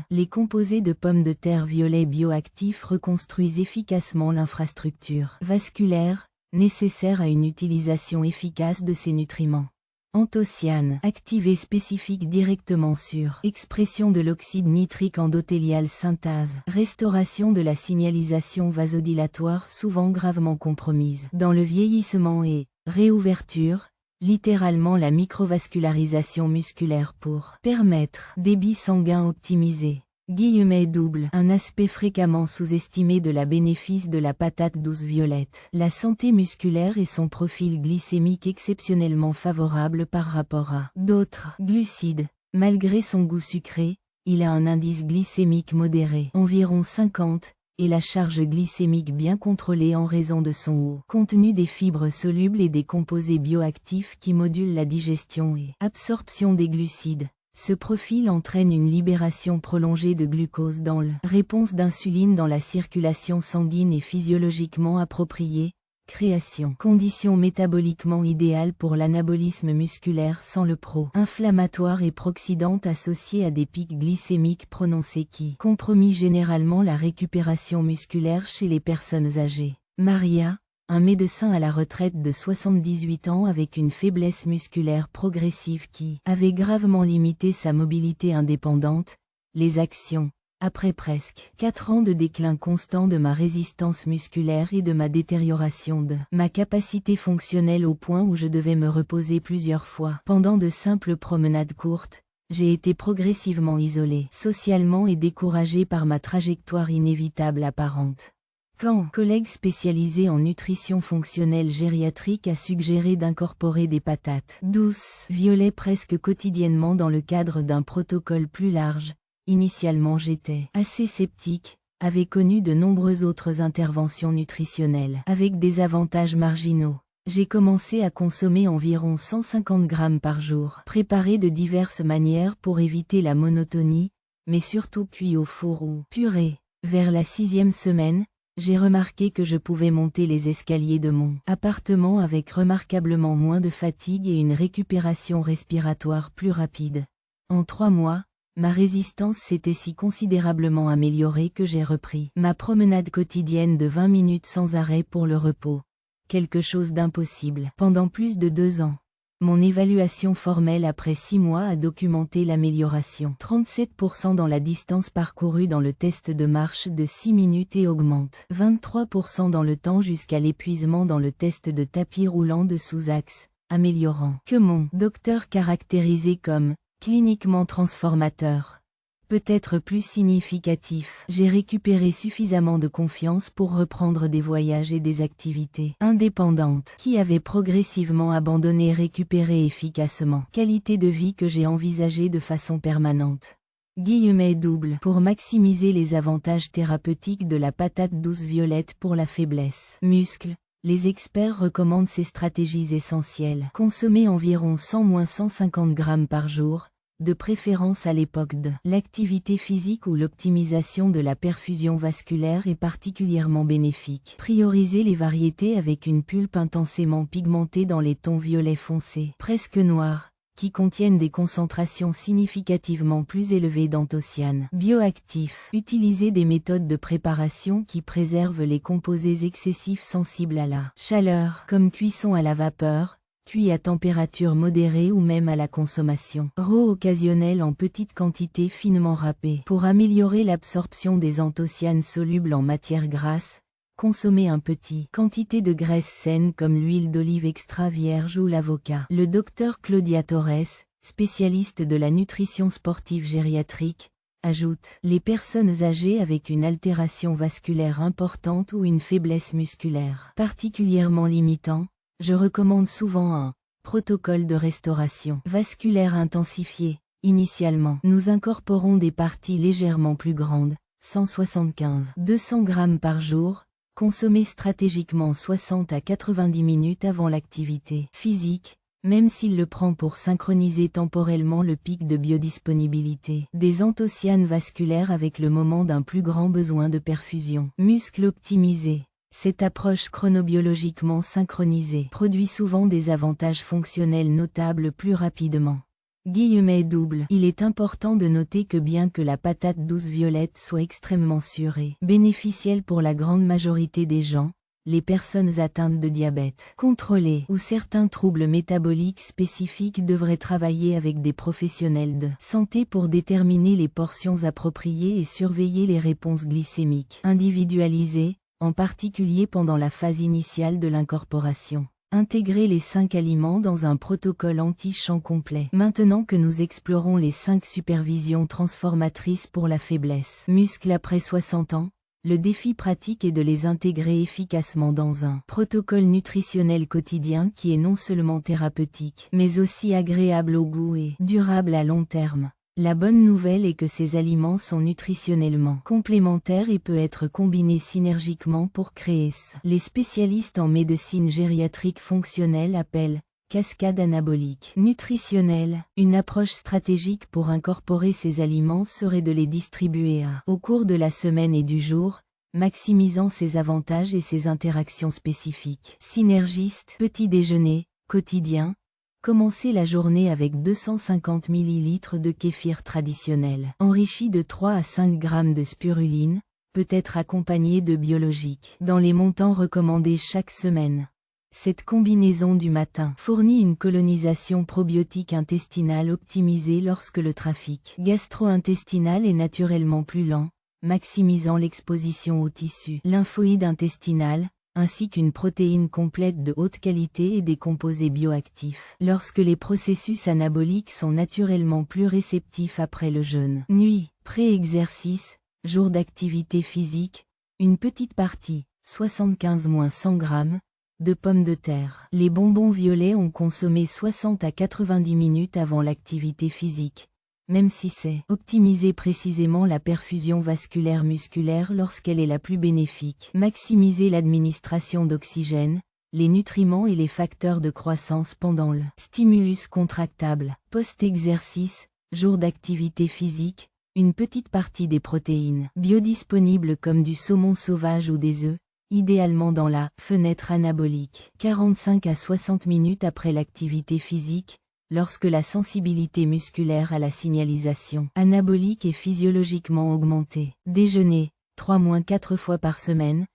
les composés de pommes de terre violet bioactifs reconstruisent efficacement l'infrastructure vasculaire, nécessaire à une utilisation efficace de ces nutriments. Anthocyanes, activés spécifiques directement sur expression de l'oxyde nitrique endothélial synthase, restauration de la signalisation vasodilatoire souvent gravement compromise dans le vieillissement et réouverture, littéralement la microvascularisation musculaire pour permettre débit sanguin optimisé. Double, un aspect fréquemment sous-estimé de la bénéfice de la patate douce violette. La santé musculaire et son profil glycémique exceptionnellement favorable par rapport à d'autres glucides. Malgré son goût sucré, il a un indice glycémique modéré, environ 50, et la charge glycémique bien contrôlée en raison de son haut contenu des fibres solubles et des composés bioactifs qui modulent la digestion et absorption des glucides. Ce profil entraîne une libération prolongée de glucose dans le réponse d'insuline dans la circulation sanguine et physiologiquement appropriée, création condition métaboliquement idéale pour l'anabolisme musculaire sans le pro-inflammatoire et proxydante associé à des pics glycémiques prononcés qui compromet généralement la récupération musculaire chez les personnes âgées. Maria, un médecin à la retraite de 78 ans avec une faiblesse musculaire progressive qui avait gravement limité sa mobilité indépendante, les actions, après presque 4 ans de déclin constant de ma résistance musculaire et de ma détérioration de ma capacité fonctionnelle au point où je devais me reposer plusieurs fois pendant de simples promenades courtes, j'ai été progressivement isolé socialement et découragé par ma trajectoire inévitable apparente. Quand collègue spécialisé en nutrition fonctionnelle gériatrique a suggéré d'incorporer des patates douces violet presque quotidiennement dans le cadre d'un protocole plus large, initialement j'étais assez sceptique, avait connu de nombreuses autres interventions nutritionnelles avec des avantages marginaux. J'ai commencé à consommer environ 150 grammes par jour, préparés de diverses manières pour éviter la monotonie, mais surtout cuits au four ou purés. Vers la 6e semaine, j'ai remarqué que je pouvais monter les escaliers de mon appartement avec remarquablement moins de fatigue et une récupération respiratoire plus rapide. En 3 mois, ma résistance s'était si considérablement améliorée que j'ai repris ma promenade quotidienne de 20 minutes sans arrêt pour le repos. Quelque chose d'impossible pendant plus de 2 ans. Mon évaluation formelle après 6 mois a documenté l'amélioration. 37% dans la distance parcourue dans le test de marche de 6 minutes et augmente 23% dans le temps jusqu'à l'épuisement dans le test de tapis roulant de sous-axe, améliorant que mon docteur caractérisé comme cliniquement transformateur. Peut-être plus significatif, j'ai récupéré suffisamment de confiance pour reprendre des voyages et des activités indépendantes qui avaient progressivement abandonné récupérer efficacement. Qualité de vie que j'ai envisagée de façon permanente. Double pour maximiser les avantages thérapeutiques de la patate douce violette pour la faiblesse. Muscles. Les experts recommandent ces stratégies essentielles. Consommer environ 100-150 grammes par jour, de préférence à l'époque de l'activité physique où l'optimisation de la perfusion vasculaire est particulièrement bénéfique. Prioriser les variétés avec une pulpe intensément pigmentée dans les tons violet foncé, presque noirs, qui contiennent des concentrations significativement plus élevées d'anthocyanes bioactifs. Utiliser des méthodes de préparation qui préservent les composés excessifs sensibles à la chaleur, comme cuisson à la vapeur, cuit à température modérée ou même à la consommation. Raw occasionnel en petite quantité finement râpée. Pour améliorer l'absorption des anthocyanes solubles en matière grasse, Consommez un petit quantité de graisse saine comme l'huile d'olive extra vierge ou l'avocat. Le docteur Claudia Torres, spécialiste de la nutrition sportive gériatrique, ajoute: les personnes âgées avec une altération vasculaire importante ou une faiblesse musculaire particulièrement limitant, je recommande souvent un protocole de restauration vasculaire intensifié. Initialement, nous incorporons des parties légèrement plus grandes, 175-200 g par jour, consommées stratégiquement 60 à 90 minutes avant l'activité physique, même s'il le prend pour synchroniser temporellement le pic de biodisponibilité des anthocyanes vasculaires avec le moment d'un plus grand besoin de perfusion. Muscle optimisé. Cette approche chronobiologiquement synchronisée produit souvent des avantages fonctionnels notables plus rapidement. Double. Il est important de noter que bien que la patate douce violette soit extrêmement sûre et bénéficielle pour la grande majorité des gens, les personnes atteintes de diabète contrôlé ou certains troubles métaboliques spécifiques devraient travailler avec des professionnels de santé pour déterminer les portions appropriées et surveiller les réponses glycémiques individualisées, en particulier pendant la phase initiale de l'incorporation. Intégrer les 5 aliments dans un protocole anti-champ complet. Maintenant que nous explorons les 5 supervisions transformatrices pour la faiblesse muscle après 60 ans, le défi pratique est de les intégrer efficacement dans un protocole nutritionnel quotidien qui est non seulement thérapeutique, mais aussi agréable au goût et durable à long terme. La bonne nouvelle est que ces aliments sont nutritionnellement complémentaires et peuvent être combinés synergiquement pour créer ce les spécialistes en médecine gériatrique fonctionnelle appellent cascade anabolique nutritionnelle. Une approche stratégique pour incorporer ces aliments serait de les distribuer au cours de la semaine et du jour, maximisant ses avantages et ses interactions spécifiques. Synergiste, petit déjeuner, quotidien. Commencez la journée avec 250 ml de kéfir traditionnel, enrichi de 3 à 5 g de spiruline, peut être accompagné de biologique, dans les montants recommandés chaque semaine. Cette combinaison du matin fournit une colonisation probiotique intestinale optimisée lorsque le trafic gastro-intestinal est naturellement plus lent, maximisant l'exposition aux tissus lymphoïdes intestinal, ainsi qu'une protéine complète de haute qualité et des composés bioactifs. Lorsque les processus anaboliques sont naturellement plus réceptifs après le jeûne. Nuit, pré-exercice, jour d'activité physique, une petite partie, 75-100 g, de pommes de terre. Les bonbons violets ont consommé 60 à 90 minutes avant l'activité physique, même si c'est optimiser précisément la perfusion vasculaire musculaire lorsqu'elle est la plus bénéfique. Maximiser l'administration d'oxygène, les nutriments et les facteurs de croissance pendant le stimulus contractable. Post-exercice, jour d'activité physique, une petite partie des protéines biodisponibles comme du saumon sauvage ou des œufs, idéalement dans la fenêtre anabolique. 45 à 60 minutes après l'activité physique, lorsque la sensibilité musculaire à la signalisation anabolique est physiologiquement augmentée. Déjeuner, 3-4 fois par semaine.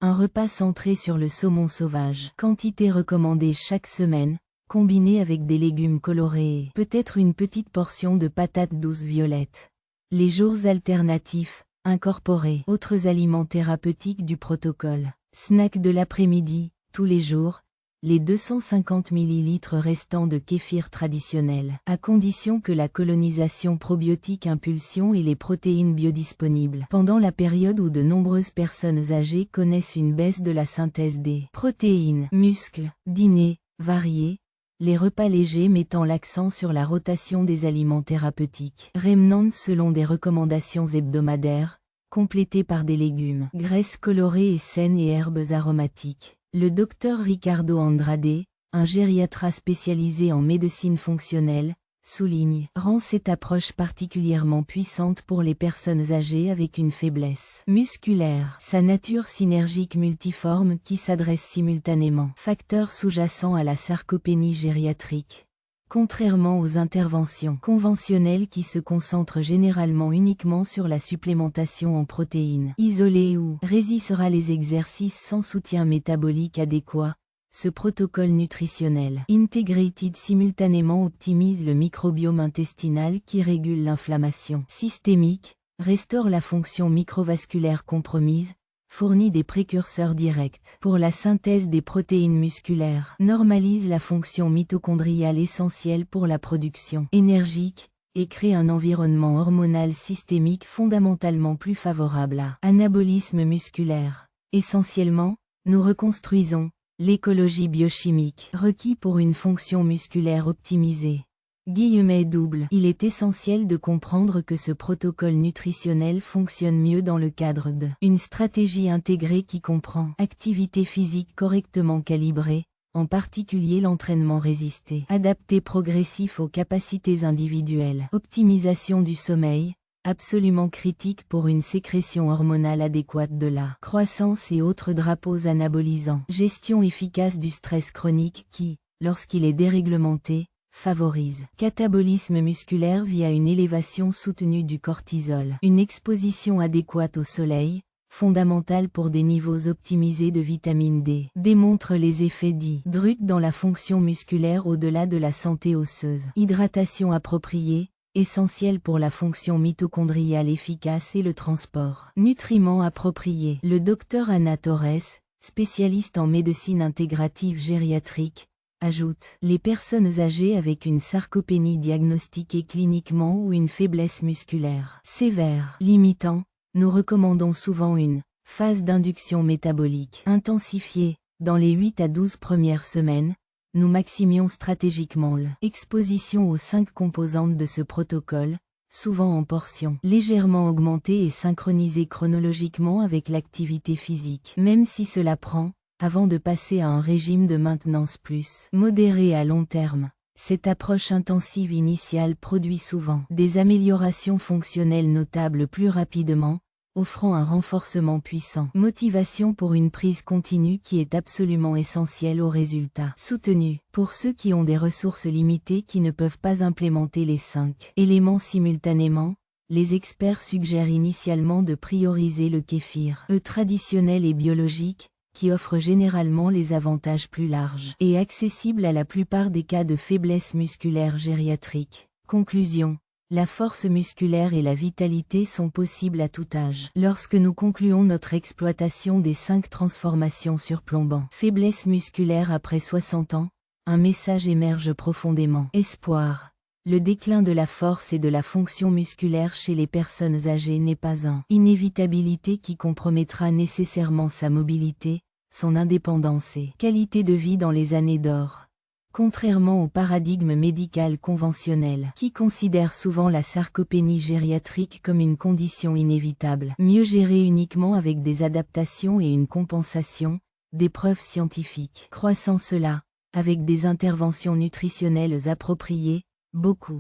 Un repas centré sur le saumon sauvage. Quantité recommandée chaque semaine, combiné avec des légumes colorés et peut-être une petite portion de patates douces violettes. Les jours alternatifs, incorporer autres aliments thérapeutiques du protocole. Snack de l'après-midi, tous les jours. Les 250 ml restants de kéfir traditionnel, à condition que la colonisation probiotique impulsion et les protéines biodisponibles. Pendant la période où de nombreuses personnes âgées connaissent une baisse de la synthèse des protéines, muscles, dîner, variés, les repas légers mettant l'accent sur la rotation des aliments thérapeutiques. Remnants selon des recommandations hebdomadaires, complétées par des légumes, graisses colorées et saines et herbes aromatiques. Le docteur Ricardo Andrade, un gériatre spécialisé en médecine fonctionnelle, souligne, rend cette approche particulièrement puissante pour les personnes âgées avec une faiblesse musculaire. Sa nature synergique multiforme qui s'adresse simultanément, facteur sous-jacent à la sarcopénie gériatrique. Contrairement aux interventions conventionnelles qui se concentrent généralement uniquement sur la supplémentation en protéines isolées ou résistera les exercices sans soutien métabolique adéquat, ce protocole nutritionnel integrated simultanément optimise le microbiome intestinal qui régule l'inflammation systémique, restaure la fonction microvasculaire compromise, fournit des précurseurs directs pour la synthèse des protéines musculaires, normalise la fonction mitochondriale essentielle pour la production énergique, et crée un environnement hormonal systémique fondamentalement plus favorable à anabolisme musculaire. Essentiellement, nous reconstruisons l'écologie biochimique requis pour une fonction musculaire optimisée. Il est essentiel de comprendre que ce protocole nutritionnel fonctionne mieux dans le cadre d'une stratégie intégrée qui comprend activité physique correctement calibrée, en particulier l'entraînement résisté, adapté progressif aux capacités individuelles, optimisation du sommeil, absolument critique pour une sécrétion hormonale adéquate de la croissance et autres drapeaux anabolisants, gestion efficace du stress chronique qui, lorsqu'il est déréglementé, favorise catabolisme musculaire via une élévation soutenue du cortisol, une exposition adéquate au soleil, fondamentale pour des niveaux optimisés de vitamine D, démontre les effets dits druts dans la fonction musculaire au-delà de la santé osseuse. Hydratation appropriée, essentielle pour la fonction mitochondriale efficace et le transport. Nutriments appropriés. Le docteur Ana Torres, spécialiste en médecine intégrative gériatrique, ajoute « Les personnes âgées avec une sarcopénie diagnostiquée cliniquement ou une faiblesse musculaire sévère limitant, nous recommandons souvent une phase d'induction métabolique intensifiée. Dans les 8 à 12 premières semaines, nous maximions stratégiquement l'exposition aux 5 composantes de ce protocole, souvent en portions légèrement augmentées et synchronisées chronologiquement avec l'activité physique, même si cela prend, avant de passer à un régime de maintenance plus modéré à long terme. Cette approche intensive initiale produit souvent des améliorations fonctionnelles notables plus rapidement, offrant un renforcement puissant. Motivation pour une prise continue qui est absolument essentielle aux résultats soutenus. Pour ceux qui ont des ressources limitées qui ne peuvent pas implémenter les 5 éléments simultanément, les experts suggèrent initialement de prioriser le kéfir, traditionnel et biologique, qui offre généralement les avantages plus larges et accessibles à la plupart des cas de faiblesse musculaire gériatrique. Conclusion. La force musculaire et la vitalité sont possibles à tout âge. Lorsque nous concluons notre exploitation des 5 transformations surplombant faiblesse musculaire après 60 ans, un message émerge profondément. Espoir. Le déclin de la force et de la fonction musculaire chez les personnes âgées n'est pas une inévitabilité qui compromettra nécessairement sa mobilité, son indépendance et qualité de vie dans les années d'or. Contrairement au paradigme médical conventionnel qui considère souvent la sarcopénie gériatrique comme une condition inévitable, mieux gérée uniquement avec des adaptations et une compensation, des preuves scientifiques croissant cela, avec des interventions nutritionnelles appropriées,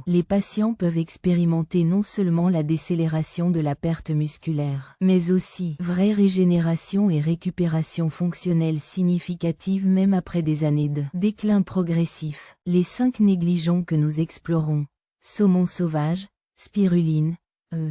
les patients peuvent expérimenter non seulement la décélération de la perte musculaire, mais aussi vraie régénération et récupération fonctionnelle significative même après des années de déclin progressif. Les 5 négligeons que nous explorons, saumon sauvage, spiruline,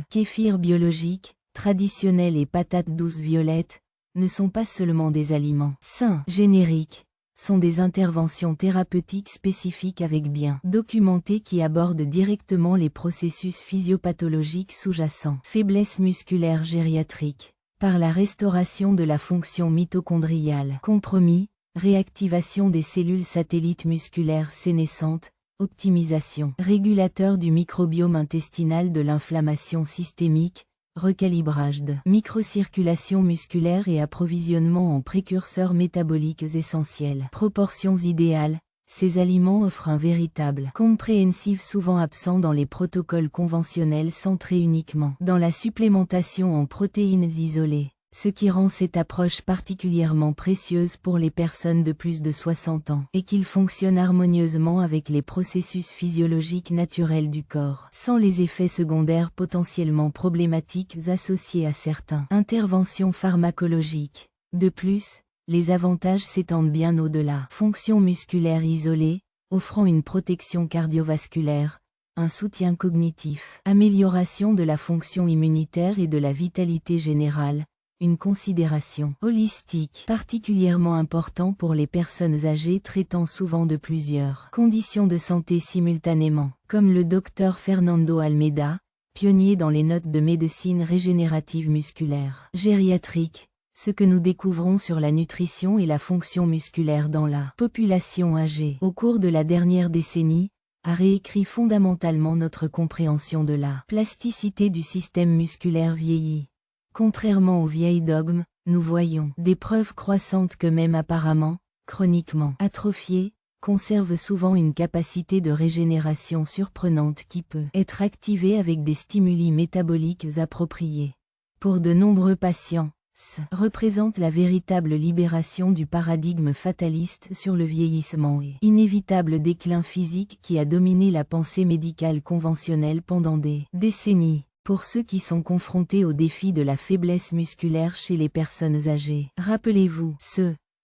kéfir biologique, traditionnel et patates douces violettes, ne sont pas seulement des aliments sains, génériques, sont des interventions thérapeutiques spécifiques avec bien documentées qui abordent directement les processus physiopathologiques sous-jacents. Faiblesse musculaire gériatrique. Par la restauration de la fonction mitochondriale. Compromis, réactivation des cellules satellites musculaires sénescentes, optimisation. Régulateur du microbiome intestinal de l'inflammation systémique, recalibrage de microcirculation musculaire et approvisionnement en précurseurs métaboliques essentiels. Proportions idéales, ces aliments offrent un véritable comprehensive souvent absent dans les protocoles conventionnels centrés uniquement dans la supplémentation en protéines isolées, ce qui rend cette approche particulièrement précieuse pour les personnes de plus de 60 ans et qu'il fonctionne harmonieusement avec les processus physiologiques naturels du corps, sans les effets secondaires potentiellement problématiques associés à certaines interventions pharmacologiques. De plus, les avantages s'étendent bien au-delà. Fonction musculaire isolée, offrant une protection cardiovasculaire, un soutien cognitif, amélioration de la fonction immunitaire et de la vitalité générale, une considération holistique particulièrement important pour les personnes âgées traitant souvent de plusieurs conditions de santé simultanément, comme le docteur Fernando Almeida, pionnier dans les notes de médecine régénérative musculaire gériatrique, Ce que nous découvrons sur la nutrition et la fonction musculaire dans la population âgée au cours de la dernière décennie a réécrit fondamentalement notre compréhension de la plasticité du système musculaire vieilli. Contrairement aux vieilles dogmes, nous voyons des preuves croissantes que même apparemment, chroniquement atrophiés, conservent souvent une capacité de régénération surprenante qui peut être activée avec des stimuli métaboliques appropriés. Pour de nombreux patients, ce représente la véritable libération du paradigme fataliste sur le vieillissement et inévitable déclin physique qui a dominé la pensée médicale conventionnelle pendant des décennies. Pour ceux qui sont confrontés au défi de la faiblesse musculaire chez les personnes âgées, rappelez-vous,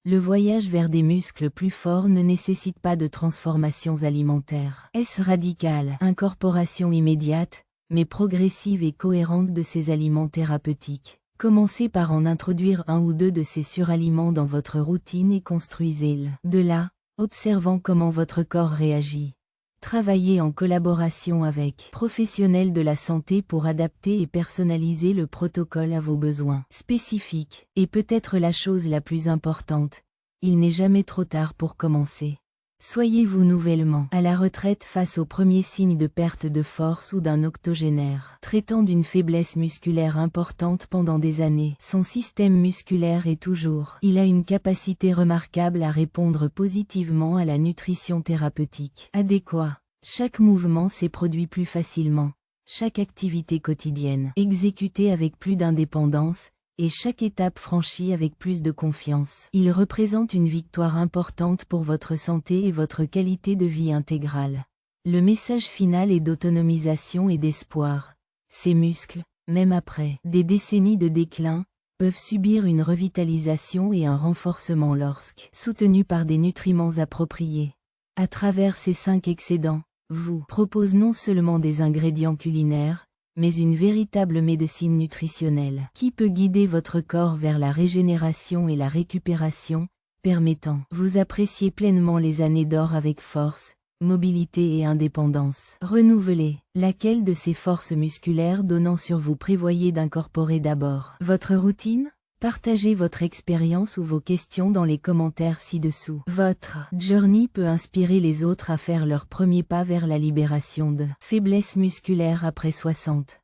le voyage vers des muscles plus forts ne nécessite pas de transformations alimentaires. Est-ce radical? Incorporation immédiate, mais progressive et cohérente de ces aliments thérapeutiques. Commencez par en introduire un ou deux de ces suraliments dans votre routine et construisez-le. De là, observant comment votre corps réagit. Travaillez en collaboration avec professionnels de la santé pour adapter et personnaliser le protocole à vos besoins spécifiques. Et peut-être la chose la plus importante, il n'est jamais trop tard pour commencer. Soyez-vous nouvellement à la retraite face aux premiers signes de perte de force ou d'un octogénaire traitant d'une faiblesse musculaire importante pendant des années. Son système musculaire est toujours. Il a une capacité remarquable à répondre positivement à la nutrition thérapeutique adéquate. Chaque mouvement s'est produit plus facilement. Chaque activité quotidienne exécutée avec plus d'indépendance, et chaque étape franchie avec plus de confiance. Il représente une victoire importante pour votre santé et votre qualité de vie intégrale. Le message final est d'autonomisation et d'espoir. Ces muscles, même après des décennies de déclin, peuvent subir une revitalisation et un renforcement lorsque soutenus par des nutriments appropriés. À travers ces 5 excédents, vous propose non seulement des ingrédients culinaires, mais une véritable médecine nutritionnelle qui peut guider votre corps vers la régénération et la récupération, permettant vous apprécier pleinement les années d'or avec force, mobilité et indépendance renouvelée. Laquelle de ces forces musculaires donnant sur vous prévoyez d'incorporer d'abord? Votre routine? Partagez votre expérience ou vos questions dans les commentaires ci-dessous. Votre journey peut inspirer les autres à faire leur premier pas vers la libération de faiblesse musculaire après 60.